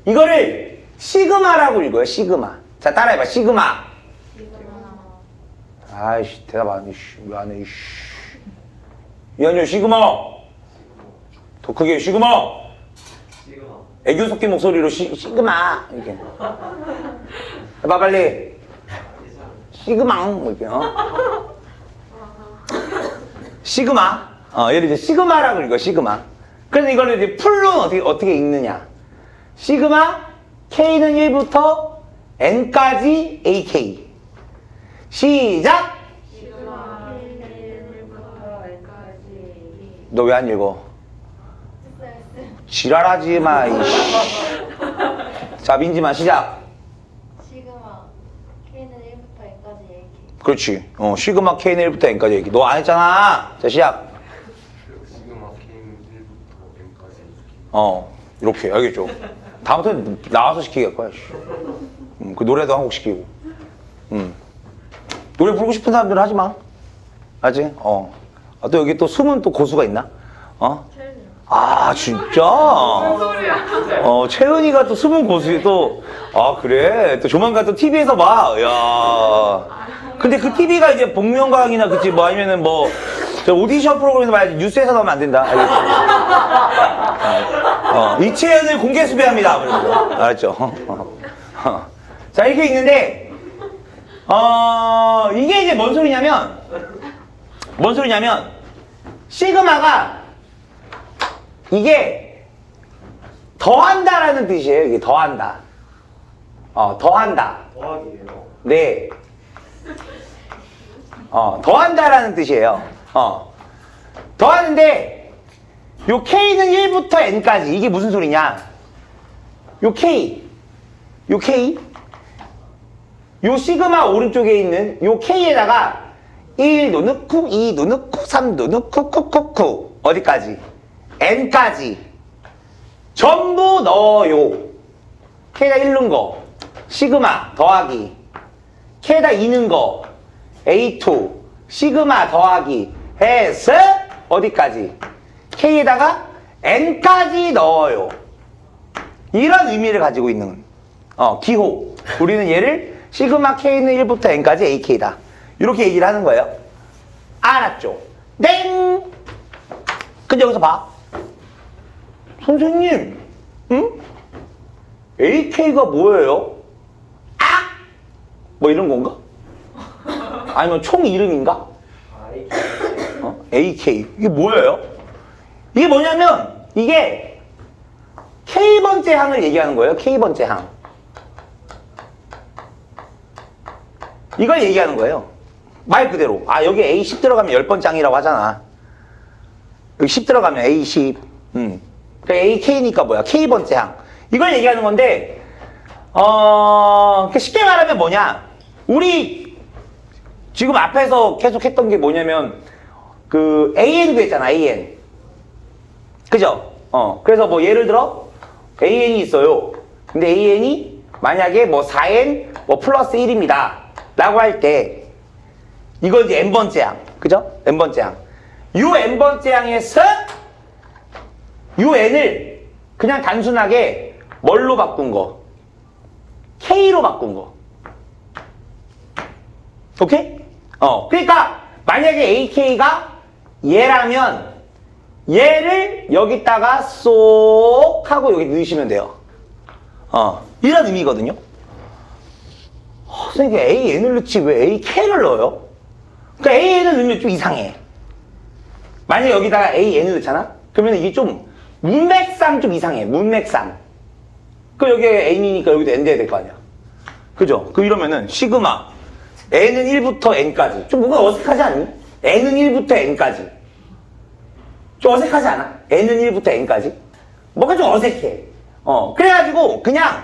이거를 시그마라고 읽어요. 시그마. 자, 따라해봐. 시그마. 아이씨, 대답 안 해. 왜 안 해? 이한열 시그마. 더 크게 시그마. 애교 섞인 목소리로 시그마. 이렇게. 해봐, 빨리. 시그마. 이렇게, 시그마. 얘를 이제 시그마라고 읽어, 시그마. 그래서 이거를 이제 풀로는 어떻게 읽느냐. 시그마, K는 1부터 N까지 AK. 시작! 너 왜 안 읽어? 지랄하지 마, 이씨. 자, 민지만 시작. 시그마 K는 1부터 N까지 얘기. 그렇지. 시그마 K는 1부터 N까지 얘기. 너 안 했잖아. 자, 시작. 시그마 K는 1부터 N까지. 이렇게. 알겠죠? 다음부터는 나와서 시키게 할 거야, 씨. 그 노래도 한 곡 시키고. 노래 부르고 싶은 사람들은 하지 마. 알지? 또 여기 또 숨은 또 고수가 있나? 진짜? 채은이가 또 숨은 고수 또, 그래. 또 조만간 또 TV에서 봐. 야. 근데 그 TV가 이제 복면가왕이나 그치, 뭐 아니면은 뭐, 저 오디션 프로그램에서 말이지 뉴스에서 나오면 안 된다. 알겠죠? 이채연을 공개 수배합니다. 알았죠? 자, 이렇게 있는데, 이게 이제 뭔 소리냐면, 시그마가 이게 더한다라는 뜻이에요. 이게 더한다. 더한다. 더하기예요. 네. 더한다라는 뜻이에요. 더하는데, 요 K는 1부터 N까지. 이게 무슨 소리냐? 요 K. 요 시그마 오른쪽에 있는 요 K에다가 1도 넣고, 2도 넣고, 3도 넣고, 쿡쿡쿡. 어디까지? N까지. 전부 넣어요. K에다 1 넣은 거. 시그마 더하기. K에다 2 넣은 거. A2. 시그마 더하기. 해서 어디까지? K에다가 N까지 넣어요. 이런 의미를 가지고 있는 기호. 우리는 얘를 시그마 K는 1부터 N까지 AK다. 이렇게 얘기를 하는 거예요. 알았죠? 땡! 근데 여기서 봐. 선생님, 응? AK가 뭐예요? 아! 뭐 이런 건가? 아니면 총 이름인가? AK. 이게 뭐예요? 이게 뭐냐면, 이게 K번째 항을 얘기하는 거예요. K번째 항. 이걸 얘기하는 거예요. 말 그대로. 여기 A10 들어가면 10번째 항이라고 하잖아. 여기 10 들어가면 A10. 그러니까 AK니까 뭐야? K번째 항. 이걸 얘기하는 건데, 쉽게 말하면 뭐냐? 우리 지금 앞에서 계속 했던 게 뭐냐면, 그 AN도 했잖아, AN. 그죠? 그래서 뭐 예를 들어, AN이 있어요. 근데 AN이 만약에 뭐 4N 뭐 플러스 1입니다. 라고 할 때, 이건 이제 N번째 항. 그죠? N번째 항. 요 N번째 항에서 요 N을 그냥 단순하게 뭘로 바꾼 거? K로 바꾼 거. 오케이? 그러니까 만약에 AK가 얘라면 얘를 여기다가 쏙 하고 여기 넣으시면 돼요. 이런 의미거든요. 선생님 AN을 넣지 왜 AK를 넣어요? 그러니까 AN을 넣으면 좀 이상해. 만약에 여기다가 AN을 넣잖아? 그러면 이게 좀 문맥상 좀 이상해. 문맥상. 그 여기에 N이니까 여기도 N 돼야 될 거 아니야. 그죠? 이러면은 시그마 N은 1부터 N까지. 좀 뭔가 어색하지 않니? N은 1부터 N까지. 좀 어색하지 않아? N은 1부터 N까지. 뭔가 좀 어색해. 그래가지고 그냥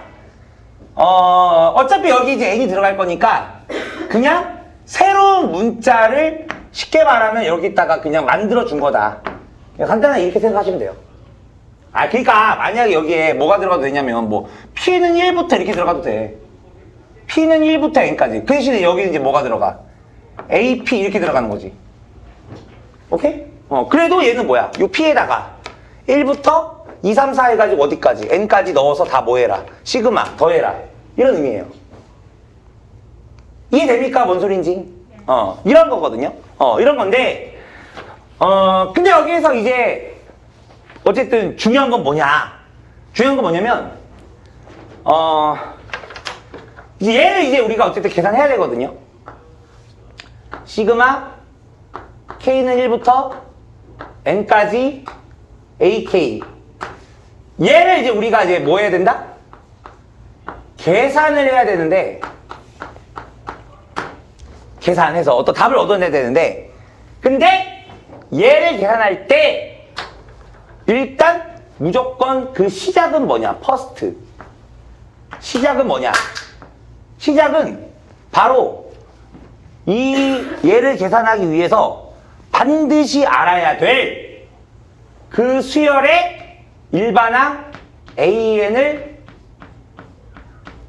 어차피 여기 이제 N이 들어갈 거니까 그냥 새로운 문자를 쉽게 말하면 여기다가 그냥 만들어 준 거다. 그냥 간단하게 이렇게 생각하시면 돼요. 그러니까 만약에 여기에 뭐가 들어가도 되냐면 뭐 P는 1부터 이렇게 들어가도 돼. P는 1부터 N까지. 그 대신에 여기는 이제 뭐가 들어가? AP 이렇게 들어가는 거지. 오케이? 그래도 얘는 뭐야? 요 P에다가 1부터 2, 3, 4 해가지고 어디까지? N까지 넣어서 다 뭐 해라? 시그마 더해라. 이런 의미예요. 이해됩니까? 뭔 소린지? 이런 거거든요. 이런 건데, 근데 여기에서 이제, 어쨌든 중요한 건 뭐냐? 중요한 건 뭐냐면, 이제 얘를 이제 우리가 어쨌든 계산해야 되거든요. 시그마 K는 1부터 N까지 AK. 얘를 이제 우리가 이제 뭐 해야 된다? 계산을 해야 되는데, 계산해서 어떤 답을 얻어내야 되는데, 근데 얘를 계산할 때 일단 무조건 그 시작은 뭐냐? 퍼스트. 시작은 뭐냐? 시작은 바로 이 얘를 계산하기 위해서 반드시 알아야 될 그 수열의 일반항 AN을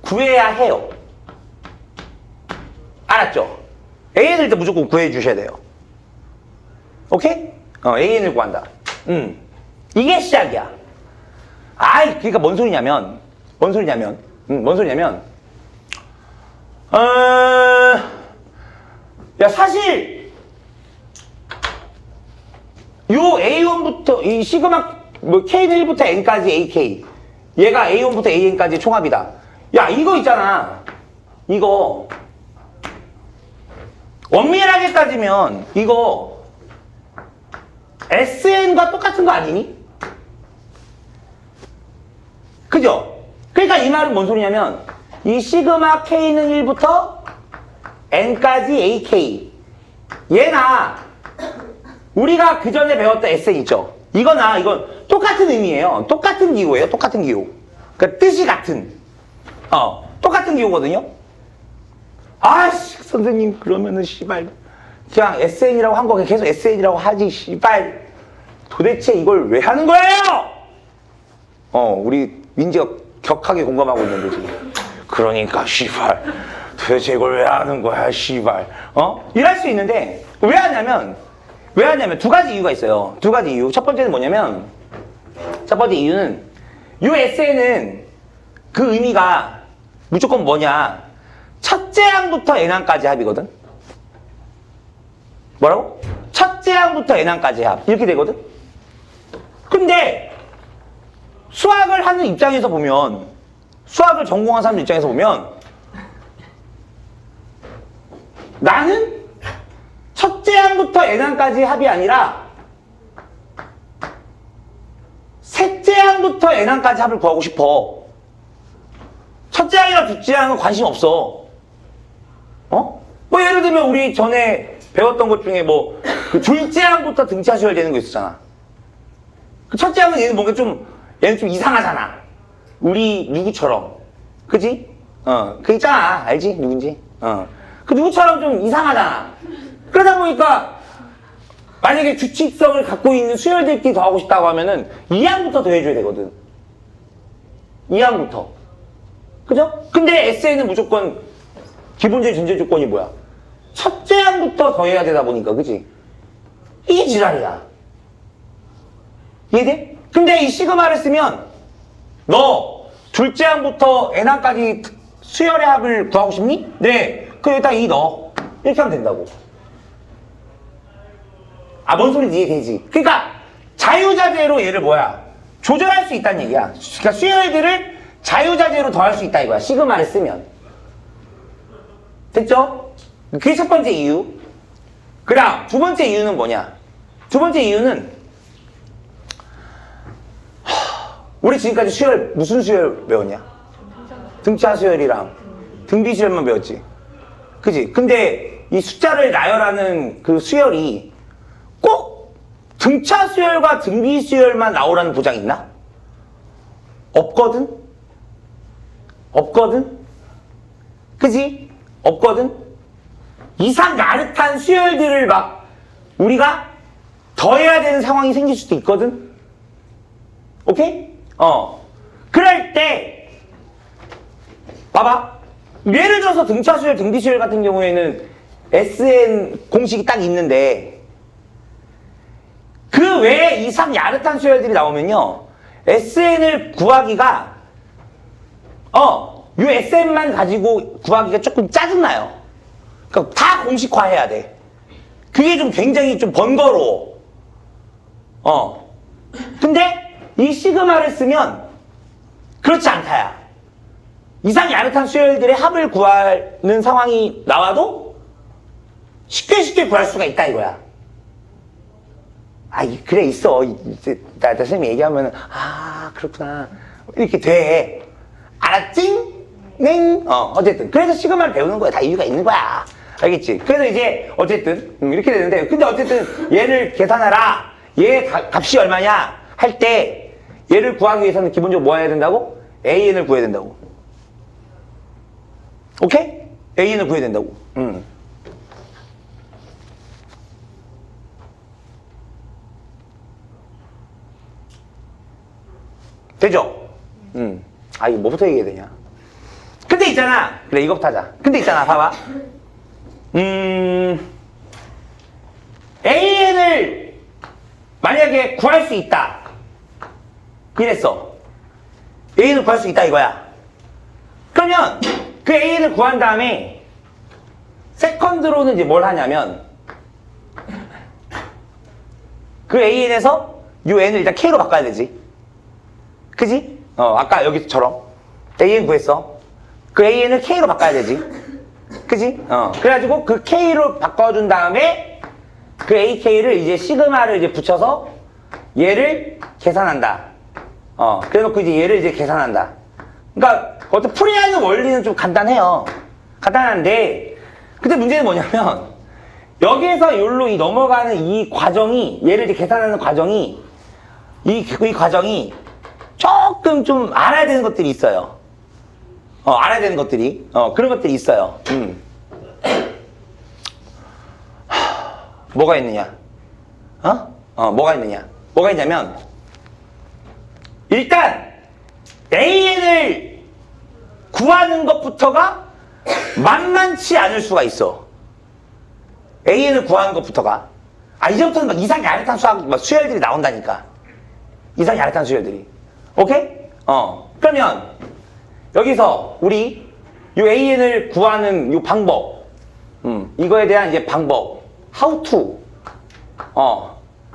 구해야 해요. 알았죠? AN을 일단 무조건 구해 주셔야 돼요. 오케이? AN을 구한다. 이게 시작이야. 그러니까 뭔 소리냐면, 야, 사실, 요 A1부터 이 시그마 뭐 K는 1부터 N까지 AK. 얘가 A1부터 AN까지 총합이다. 야, 이거 있잖아. 이거 엄밀하게 따지면 이거 SN과 똑같은 거 아니니? 그죠? 그러니까 이 말은 뭔 소리냐면 이 시그마 K는 1부터 N까지 AK 얘나 우리가 그 전에 배웠던 SN 있죠? 이거나 이건 똑같은 의미예요. 똑같은 기호예요. 똑같은 기호. 그러니까 뜻이 같은. 똑같은 기호거든요. 아씨 선생님 그러면은 씨발 그냥 SN이라고 한 거 그냥 계속 SN이라고 하지 씨발 도대체 이걸 왜 하는 거예요? 우리 민지가 격하게 공감하고 있는데 지금. 그러니까 씨발 도대체 이걸 왜 하는 거야 씨발. 이럴 수 있는데 왜 하냐면 두 가지 이유가 있어요. 두 가지 이유. 첫 번째는 뭐냐면 첫 번째 이유는 이 SN은 그 의미가 무조건 뭐냐 첫째 항부터 N항까지 합이거든. 뭐라고? 첫째 항부터 N항까지 합 이렇게 되거든. 근데 수학을 하는 입장에서 보면 수학을 전공한 사람 입장에서 보면 나는 첫째 항부터 N항까지 합이 아니라 셋째 항부터 N항까지 합을 구하고 싶어. 첫째 항이랑 둘째 항은 관심 없어. 뭐 예를 들면 우리 전에 배웠던 것 중에 뭐 그 둘째 항부터 등차 수열되는 거 있었잖아. 그 첫째 항은 얘는 좀 이상하잖아. 우리 누구처럼. 그지? 그 있잖아. 알지? 누군지? 그 누구처럼 좀 이상하잖아. 그러다 보니까 만약에 규칙성을 갖고 있는 수열들끼리 더 하고 싶다고 하면은 2항부터 더 해줘야 되거든. 2항부터. 그죠? 근데 SN은 무조건 기본적인 전제 조건이 뭐야? 첫째 항부터 더 해야 되다 보니까, 그지? 이게 지랄이야. 이해돼? 근데 이 시그마를 쓰면 너 둘째 항부터 N항까지 수열의 합을 구하고 싶니? 네. 그럼 여기다 2 넣어. 이렇게 하면 된다고. 뭔 소리인지 이해되지? 그러니까 자유자재로 얘를 조절할 수 있다는 얘기야. 그러니까 수열들을 자유자재로 더할 수 있다 이거야. 시그마를 쓰면. 됐죠? 그게 첫 번째 이유. 그 다음 두 번째 이유는 뭐냐? 두 번째 이유는 우리 지금까지 수열 무슨 수열 배웠냐? 등차 수열이랑 등비 수열만 배웠지. 그지? 근데 이 숫자를 나열하는 그 수열이 꼭 등차 수열과 등비 수열만 나오라는 보장이 있나? 없거든? 없거든? 그지? 없거든? 이상 야릇한 수열들을 막 우리가 더해야 되는 상황이 생길 수도 있거든? 오케이? 그럴 때 봐봐. 예를 들어서 등차 수열, 등비 수열 같은 경우에는 SN 공식이 딱 있는데 그 외에 이상 야릇한 수열들이 나오면요 SN을 구하기가 요 SN만 가지고 구하기가 조금 짜증나요. 그러니까 다 공식화해야 돼. 그게 좀 굉장히 좀 번거로워. 근데 이 시그마를 쓰면 그렇지 않다야. 이상 야릇한 수열들의 합을 구하는 상황이 나와도 쉽게 구할 수가 있다 이거야. 그래 있어. 이제 나 선생님이 얘기하면 그렇구나 이렇게 돼. 알았지? 네. 어쨌든 그래서 시그마를 배우는 거야. 다 이유가 있는 거야. 알겠지? 그래서 이제 어쨌든 이렇게 되는데 근데 어쨌든 얘를 계산하라. 얘 값이 얼마냐 할 때 얘를 구하기 위해서는 기본적으로 뭐 해야 된다고? AN을 구해야 된다고. 오케이? AN을 구해야 된다고. 되죠? 이거 뭐부터 얘기해야 되냐? 근데 있잖아. 그래, 이거부터 하자. 근데 있잖아, 봐봐. AN을 만약에 구할 수 있다. 이랬어. AN을 구할 수 있다 이거야. 그러면 그 AN을 구한 다음에 세컨드로는 이제 뭘 하냐면 그 그 AN에서 요 N을 일단 K로 바꿔야 되지. 그지? 아까 여기처럼 AN 구했어. 그 AN을 K로 바꿔야 되지. 그지? 그래가지고 그 K로 바꿔준 다음에 그 AK를 이제 시그마를 이제 붙여서 얘를 계산한다. 그래놓고 이제 얘를 이제 계산한다. 그러니까 어떤 풀이하는 원리는 좀 간단해요. 간단한데, 근데 문제는 뭐냐면 여기에서 여기로 이 넘어가는 이 과정이, 얘를 이제 계산하는 과정이, 이 과정이 조금 좀 알아야 되는 것들이 있어요. 알아야 되는 것들이, 그런 것들이 있어요. 뭐가 있느냐? 뭐가 있느냐? 뭐가 있냐면, 일단, AN을 구하는 것부터가 만만치 않을 수가 있어. AN을 구하는 것부터가. 이제부터는 막 이상하게 아래탄 수열들이 나온다니까. 이상하게 아래탄 수열들이. 오케이? 그러면, 여기서 우리 요 AN을 구하는 요 방법, 이거에 대한 이제 방법, how to,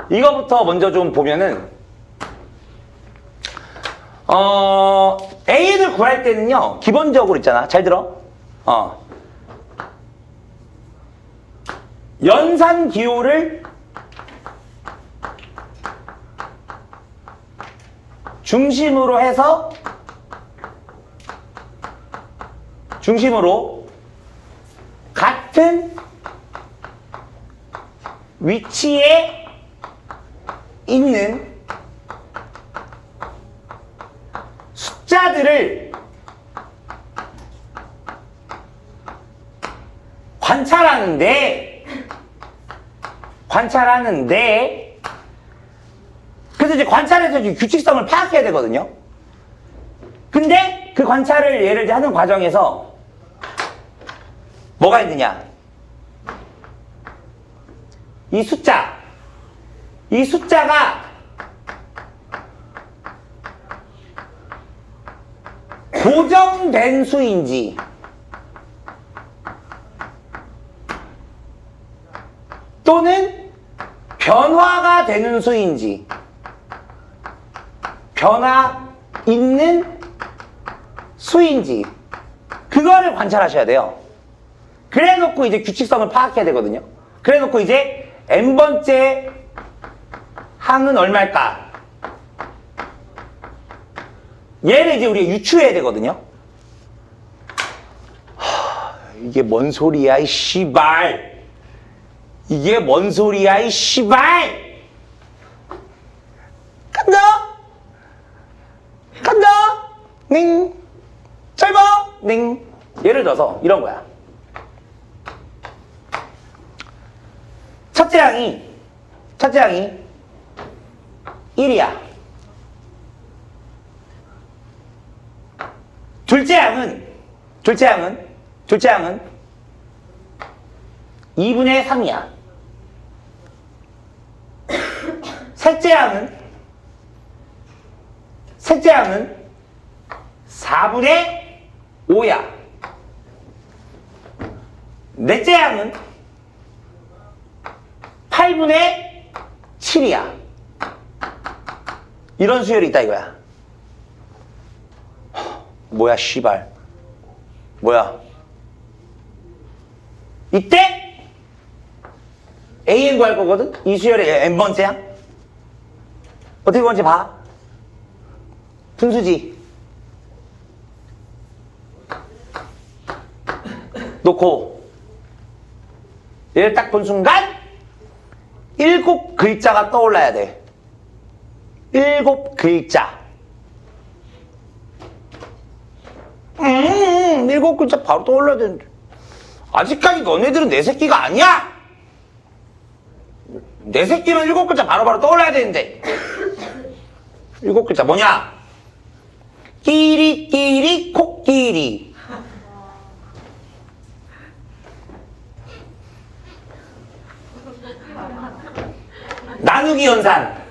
이거부터 먼저 좀 보면은, AN을 구할 때는요, 기본적으로 있잖아. 잘 들어. 연산 기호를 중심으로 해서, 같은 위치에 있는 숫자들을 관찰하는데 그래서 이제 관찰해서 이제 규칙성을 파악해야 되거든요. 근데 그 관찰을 예를 들어 하는 과정에서 뭐가 있느냐? 이 숫자가 고정된 수인지 또는 변화가 되는 수인지, 변화 있는 수인지, 그거를 관찰하셔야 돼요. 그래 놓고 이제 규칙성을 파악해야 되거든요. 그래 놓고 이제 n번째 항은 얼마일까? 얘를 이제 우리가 유추해야 되거든요. 이게 뭔 소리야, 이 씨발. 이게 뭔 소리야, 이 씨발. 간다. 닝. 짧아. 닝. 예를 들어서 이런 거야. 첫째 항이 1이야. 둘째 항은 2분의 3이야. 셋째 항은 4분의 5야. 넷째 항은 8분의 7이야. 이런 수열이 있다 이거야. 뭐야 씨발. 뭐야. 이때 AN 구할 거거든? 이 수열의 n번째야? 어떻게 번째 봐? 분수지. 놓고 얘를 딱 본 순간 7글자가 떠올라야 돼. 7글자. 7글자 바로 떠올라야 되는데 아직까지 너네들은 내 새끼가 아니야. 내 새끼는 7글자 바로바로 떠올라야 되는데 7글자 뭐냐? 끼리끼리 코끼리. 나누기 연산.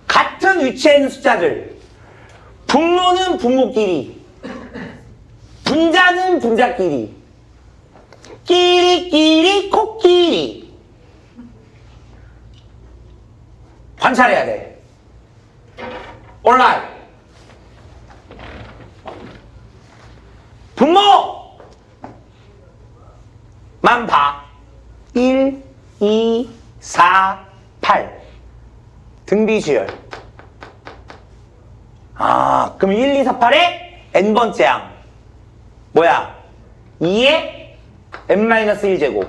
같은 위치에 있는 숫자들. 분모는 분모끼리, 분자는 분자끼리. 끼리끼리 코끼리. 관찰해야 돼. 온라인. 분모만 봐. 1, 2, 4, 8. 등비수열. 아, 그럼 1, 2, 4, 8의 n번째 항. 뭐야? 2의 n-1제곱.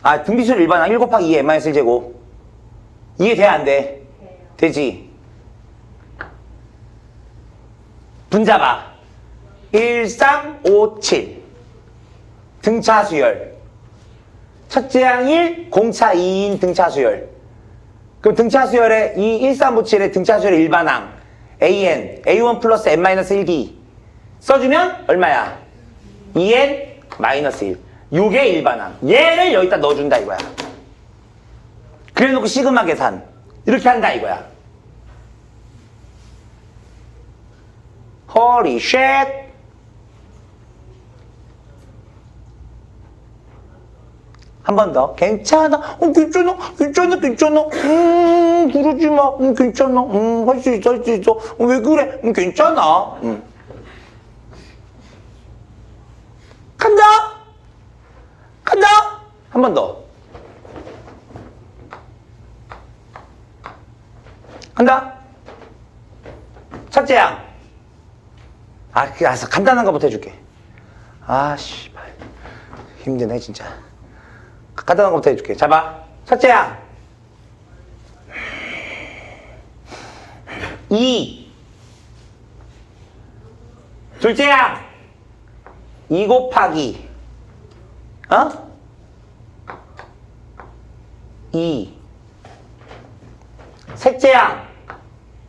아, 등비수열 일반항 1 곱하기 2의 n-1제곱. 이해 돼, 안 돼? 되지. 분자봐. 1, 3, 5, 7. 등차 수열. 첫째 항 1, 공차 2인 등차 수열. 그럼 등차 수열의 이 1, 3, 5, 7의 등차 수열의 일반항 AN, A1 플러스 N-1D 써주면 얼마야? 2N-1. 요게 일반항. 얘를 여기다 넣어준다 이거야. 그래놓고 시그마 계산 이렇게 한다 이거야. Holy shit. 한 번 더. 괜찮아. 괜찮아. 괜찮아. 괜찮아. 그러지 마. 괜찮아. 할 수 있어. 할 수 있어. 왜 그래? 괜찮아. 간다. 간다. 한 번 더. 간다. 첫째 항. 알았어. 간단한 거부터 해줄게. 아, 씨발. 힘드네, 진짜. 간단한 것부터 해줄게. 잡아. 첫째 항. 2. 둘째 항. 2 곱하기. 2. 셋째 항.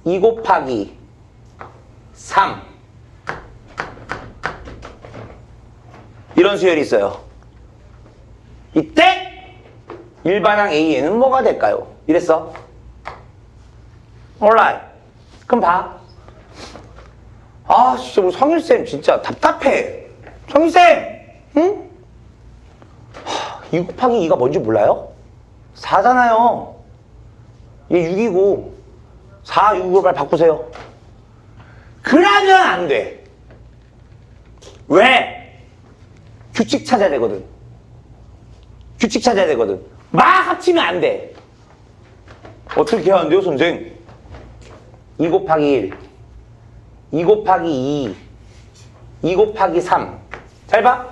2 곱하기 3. 이런 수열이 있어요. 이때 일반항 A에는 뭐가 될까요? 이랬어. alright. 그럼 봐. 아, 진짜 우리 성일쌤 진짜 답답해. 성일쌤! 응? 2 곱하기 2가 뭔지 몰라요? 4잖아요. 얘 6이고 4, 6으로 빨리 바꾸세요. 그러면 안 돼. 왜? 규칙 찾아야 되거든. 규칙 찾아야 되거든. 막 합치면 안 돼. 어떻게 해야 한대요, 선생? 2 곱하기 1, 2 곱하기 2, 2 곱하기 3. 잘 봐.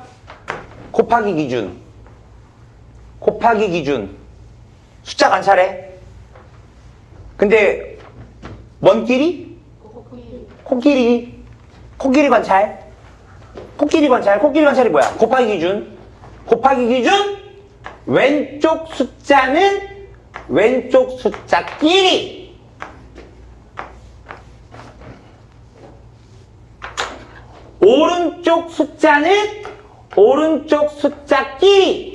곱하기 기준. 곱하기 기준. 숫자 관찰해. 근데 먼 길이? 코끼리. 코끼리 관찰. 코끼리 관찰. 코끼리 관찰이 뭐야? 곱하기 기준. 곱하기 기준. 왼쪽 숫자는 왼쪽 숫자끼리. 오른쪽 숫자는 오른쪽 숫자끼리.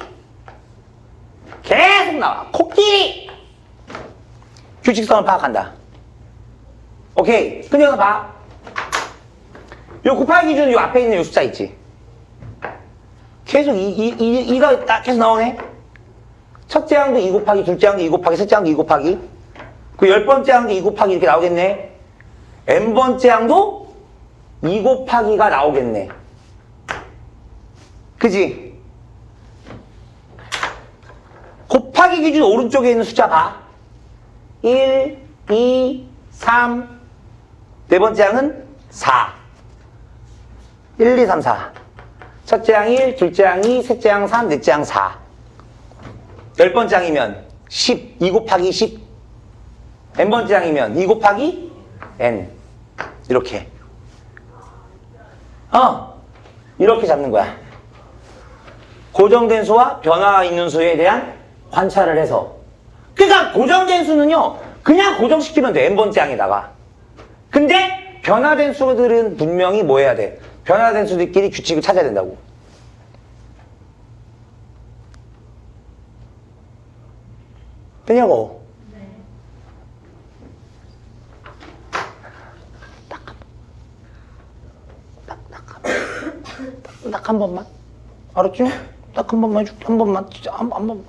계속 나와. 코끼리. 규칙성을 파악한다. 오케이. 근데 여기서 봐. 요 곱하기 기준 요 앞에 있는 요 숫자 있지. 계속 2가 딱 계속 나오네. 첫째 항도 2 곱하기, 둘째 항도 2 곱하기, 셋째 항도 2 곱하기. 그 10번째 항도 2 곱하기 이렇게 나오겠네. n번째 항도 2 곱하기가 나오겠네. 그지? 곱하기 기준 오른쪽에 있는 숫자 봐. 1, 2, 3. 네 번째 항은 4. 1, 2, 3, 4. 첫째 항 1, 둘째 항 2, 셋째 항 3, 넷째 항 4. 10번째 항이면 10, 2 곱하기 10. n번째 항이면 2 곱하기 n. 이렇게. 이렇게 잡는 거야. 고정된 수와 변화가 있는 수에 대한 관찰을 해서. 그러니까 고정된 수는요, 그냥 고정시키면 돼, n번째 항에다가. 근데 변화된 수들은 분명히 뭐 해야 돼? 변화된 수들끼리 규칙을 찾아야 된다고. 되냐고? 네. 딱 한 번만. 알았지? 딱 한 번만 해줄게. 한 번만. 진짜 한 번만.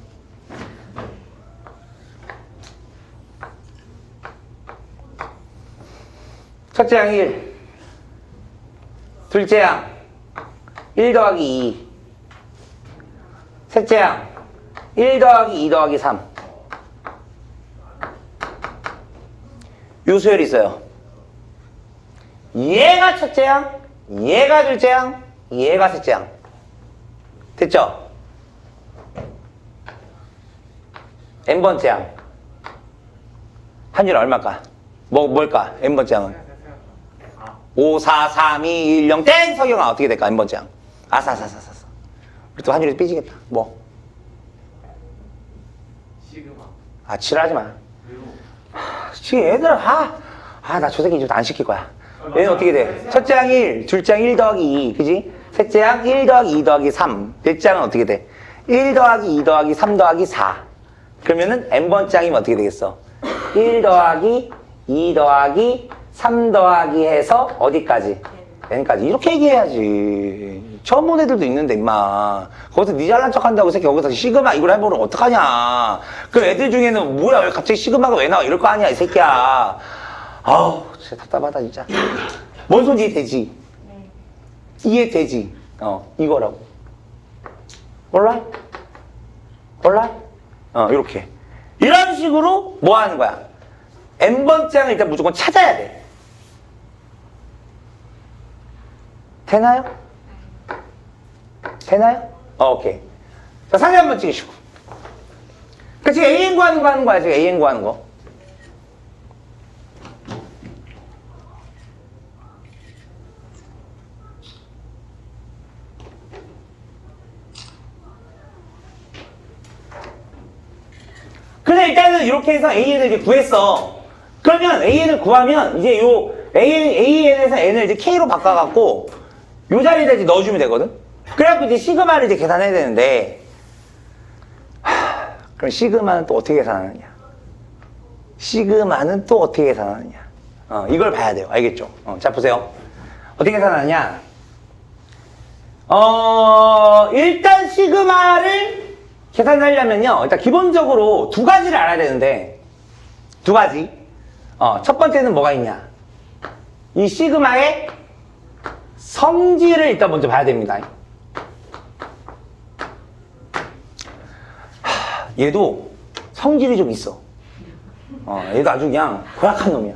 첫째 양 1, 둘째 양 1 더하기 2, 셋째 양 1 더하기 2 더하기 3. 요수열이 있어요. 얘가 첫째 양, 얘가 둘째 양, 얘가 셋째 양. 됐죠? n번째 양. 한율 얼마일까? 뭘까? n번째 양은? 5, 4, 3, 2, 1, 0, 땡! 석영아, 어떻게 될까? n번째 양. 아싸. 우리 또 한율이 삐지겠다. 뭐? 시그마. 아, 지랄하지 마. 지금 얘들, 나 저 새끼 이제 안 시킬 거야. 얘는 어떻게 돼? 첫째 양 1, 둘째 양 1 더하기 2, 그지? 셋째 양 1 더하기 2 더하기 3. 넷째 양은 어떻게 돼? 1 더하기 2 더하기 3 더하기 4. 그러면은 n번째 양이면 어떻게 되겠어? 1 더하기 2 더하기 3 더하기 해서 어디까지? n까지. 이렇게 얘기해야지. 처음 본 애들도 있는데 임마. 거기서 니 잘난 척 한다고 새끼 여기서 시그마 이걸 해보면 어떡하냐. 그 애들 중에는 뭐야 왜 갑자기 시그마가 왜 나와 이럴 거 아니야 이 새끼야. 아우 진짜 답답하다 진짜. 뭔 소리 되지? 네. 이해되지? 이거라고. 몰라? 이렇게. 이런 식으로 뭐 하는 거야? n번째 양을 일단 무조건 찾아야 돼. 되나요? 되나요? 오케이. 자, 사진 한번 찍으시고. 그 지금 AN 구하는 거 하는 거야, 지금 AN 구하는 거. 그래서 일단은 이렇게 해서 AN을 이제 구했어. 그러면 AN을 구하면 이제 요 AN에서 N을 이제 K로 바꿔갖고 요 자리에다 이제 넣어주면 되거든? 그래갖고 이제 시그마를 이제 계산해야 되는데, 그럼 시그마는 또 어떻게 계산하느냐? 시그마는 또 어떻게 계산하느냐? 이걸 봐야 돼요. 알겠죠? 자, 보세요. 어떻게 계산하느냐? 일단 시그마를 계산하려면요. 일단 기본적으로 두 가지를 알아야 되는데, 두 가지. 첫 번째는 뭐가 있냐? 이 시그마의 성질을 일단 먼저 봐야 됩니다. 얘도 성질이 좀 있어. 얘도 아주 그냥 고약한 놈이야.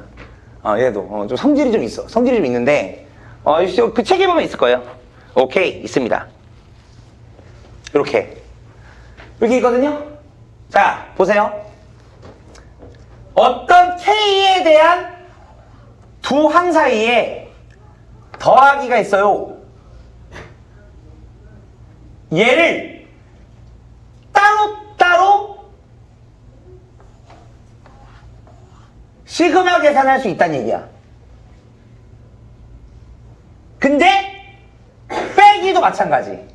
얘도 좀 성질이 좀 있어. 성질이 좀 있는데 그 책에 보면 있을 거예요. 오케이, 있습니다. 이렇게 있거든요. 자, 보세요. 어떤 K에 대한 두 항 사이에 더하기가 있어요. 얘를 따로 시그마 계산할 수 있다는 얘기야. 근데 빼기도 마찬가지.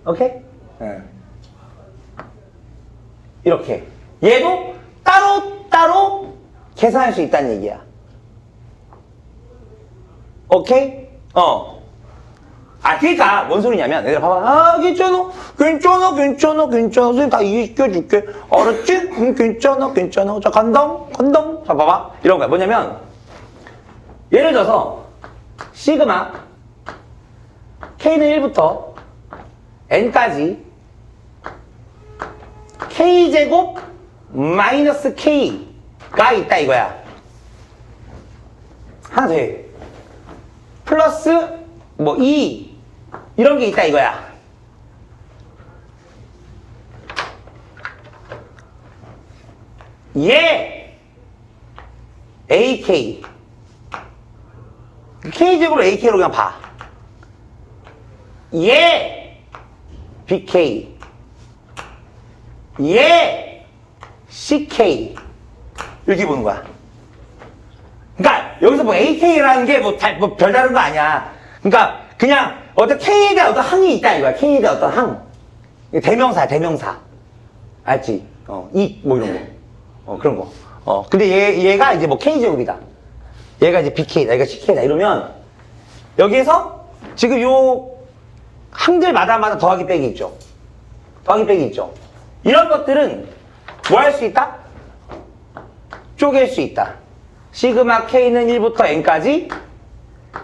오케이? 이렇게 얘도 따로 계산할 수 있다는 얘기야. 오케이? 그러니까 뭔 소리냐면 얘들아 봐봐. 괜찮아. 선생님 다 이해시켜줄게. 알았지? 괜찮아. 자, 간당. 자, 봐봐. 이런 거야. 뭐냐면 예를 들어서 시그마 K는 1부터 N까지 K제곱 마이너스 K가 있다 이거야. 하나 더 해. 플러스 2 이런 게 있다 이거야. 얘 AK K제곱으로 AK로 그냥 봐. 얘 BK 얘 CK 이렇게 보는 거야. 그러니까 여기서 뭐 AK라는 게 뭐 별다른 거 아니야. 그러니까 그냥 어떤 K에 대한 어떤 항이 있다 이거야. K에 대한 어떤 항. 대명사. 알지? 이 뭐 이런 거. 그런 거. 근데 얘가 이제 뭐 K제곱이다. 얘가 이제 BK다. 얘가 CK다. 이러면 여기에서 지금 요 항들마다 더하기 빼기 있죠. 이런 것들은 뭐 할 수 있다? 쪼갤 수 있다. 시그마 K는 1부터 N까지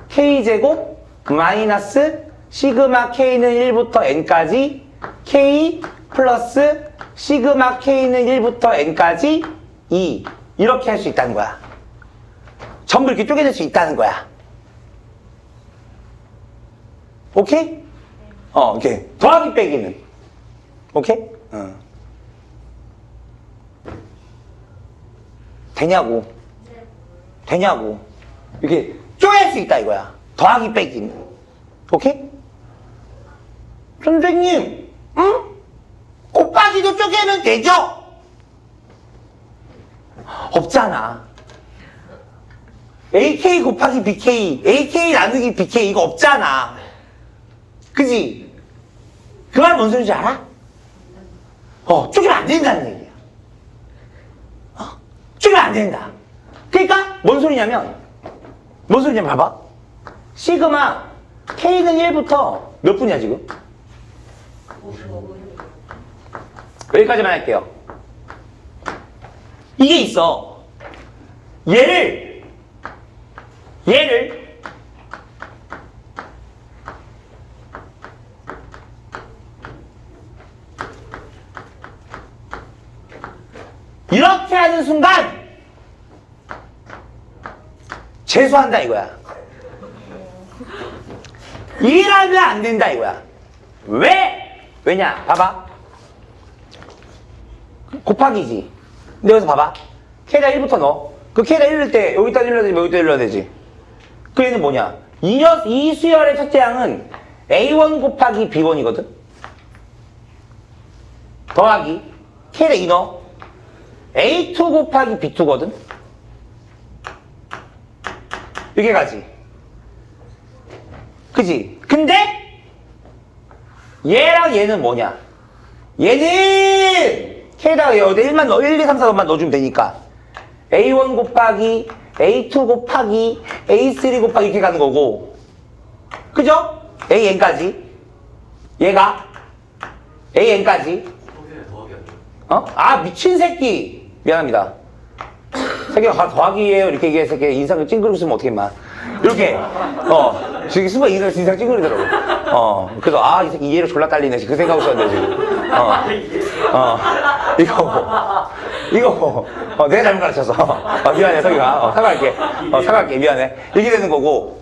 K제곱 마이너스 시그마 K는 1부터 N까지 K 플러스 시그마 K는 1부터 N까지 2 이렇게 할 수 있다는 거야. 전부 이렇게 쪼개질 수 있다는 거야. 오케이? 오케이. 더하기 빼기는? 오케이? 되냐고. 되냐고. 이렇게 쪼갤 수 있다 이거야. 더하기 빼기는. 오케이? 선생님, 응? 곱하기도 쪼개면 되죠? 없잖아. AK 곱하기 BK, AK 나누기 BK 이거 없잖아. 그지? 그 말 뭔 소리인지 알아? 쪼개면 안 된다는 얘기야. 쪼개면 안 된다. 그러니까 뭔 소리냐면 봐봐. 시그마 K는 1부터 몇 분이야 지금? 55분. 여기까지만 할게요. 이게 있어. 얘를 이렇게 하는 순간 재수한다 이거야. 일하면 안 된다 이거야. 왜냐? 봐봐. 곱하기지. 근데 여기서 봐봐. K에다 1부터 넣어. 그 K에다 1 넣을 때 여기다 1 넣어야 되지, 여기다 1 넣어야 되지. 그 얘는 뭐냐? 이 수열의 첫째 항은 A1 곱하기 B1이거든. 더하기 K에다 2 넣어. A2 곱하기 B2거든. 이렇게 가지. 그지? 근데 얘랑 얘는 뭐냐? 얘는 K에다가 여기 1만 넣어, 1, 2, 3, 4만 넣어주면 되니까 A1 곱하기 A2 곱하기 A3 곱하기 이렇게 가는 거고, 그죠? AN까지. 얘가 AN까지. 미친 새끼. 미안합니다. 새끼가 더하기예요 이렇게 얘기해. 새끼 인상을 찡그리고 있으면 어떻게 마 이렇게 지금 순간 인상 찡그리더라고. 그래서 이 새끼 이해로 졸라 딸리네 그 생각하고 있었는데 지금 이거 내가 잘못 가르쳐서 미안해 석이가 사과할게 미안해 이렇게 되는 거고,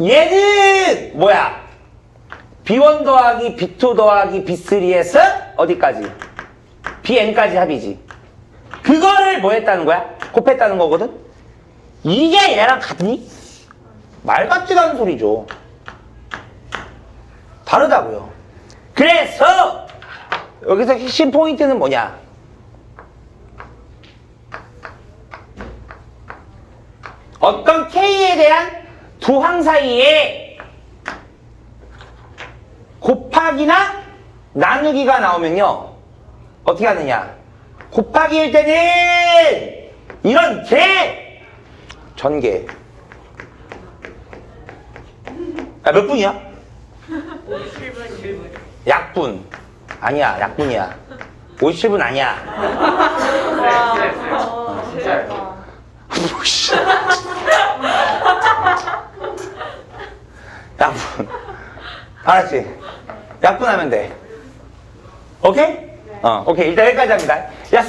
얘는 뭐야? B1 더하기 B2 더하기 B3에서 어디까지? BN까지 합이지. 그거를 뭐 했다는 거야? 곱했다는 거거든? 이게 얘랑 같니? 말 같지도 않은 소리죠. 다르다고요. 그래서 여기서 핵심 포인트는 뭐냐? 어떤 K에 대한 두 항 사이에 곱하기나 나누기가 나오면요 어떻게 하느냐? 곱하기일 때는 이런 전개. 몇 분이야? 57분. 약분. 아니야, 약분이야. 57분 아니야. 진짜요. 약분. 알았지? 약분하면 돼. 오케이? 오케이. 일단 여기까지 합니다. 야,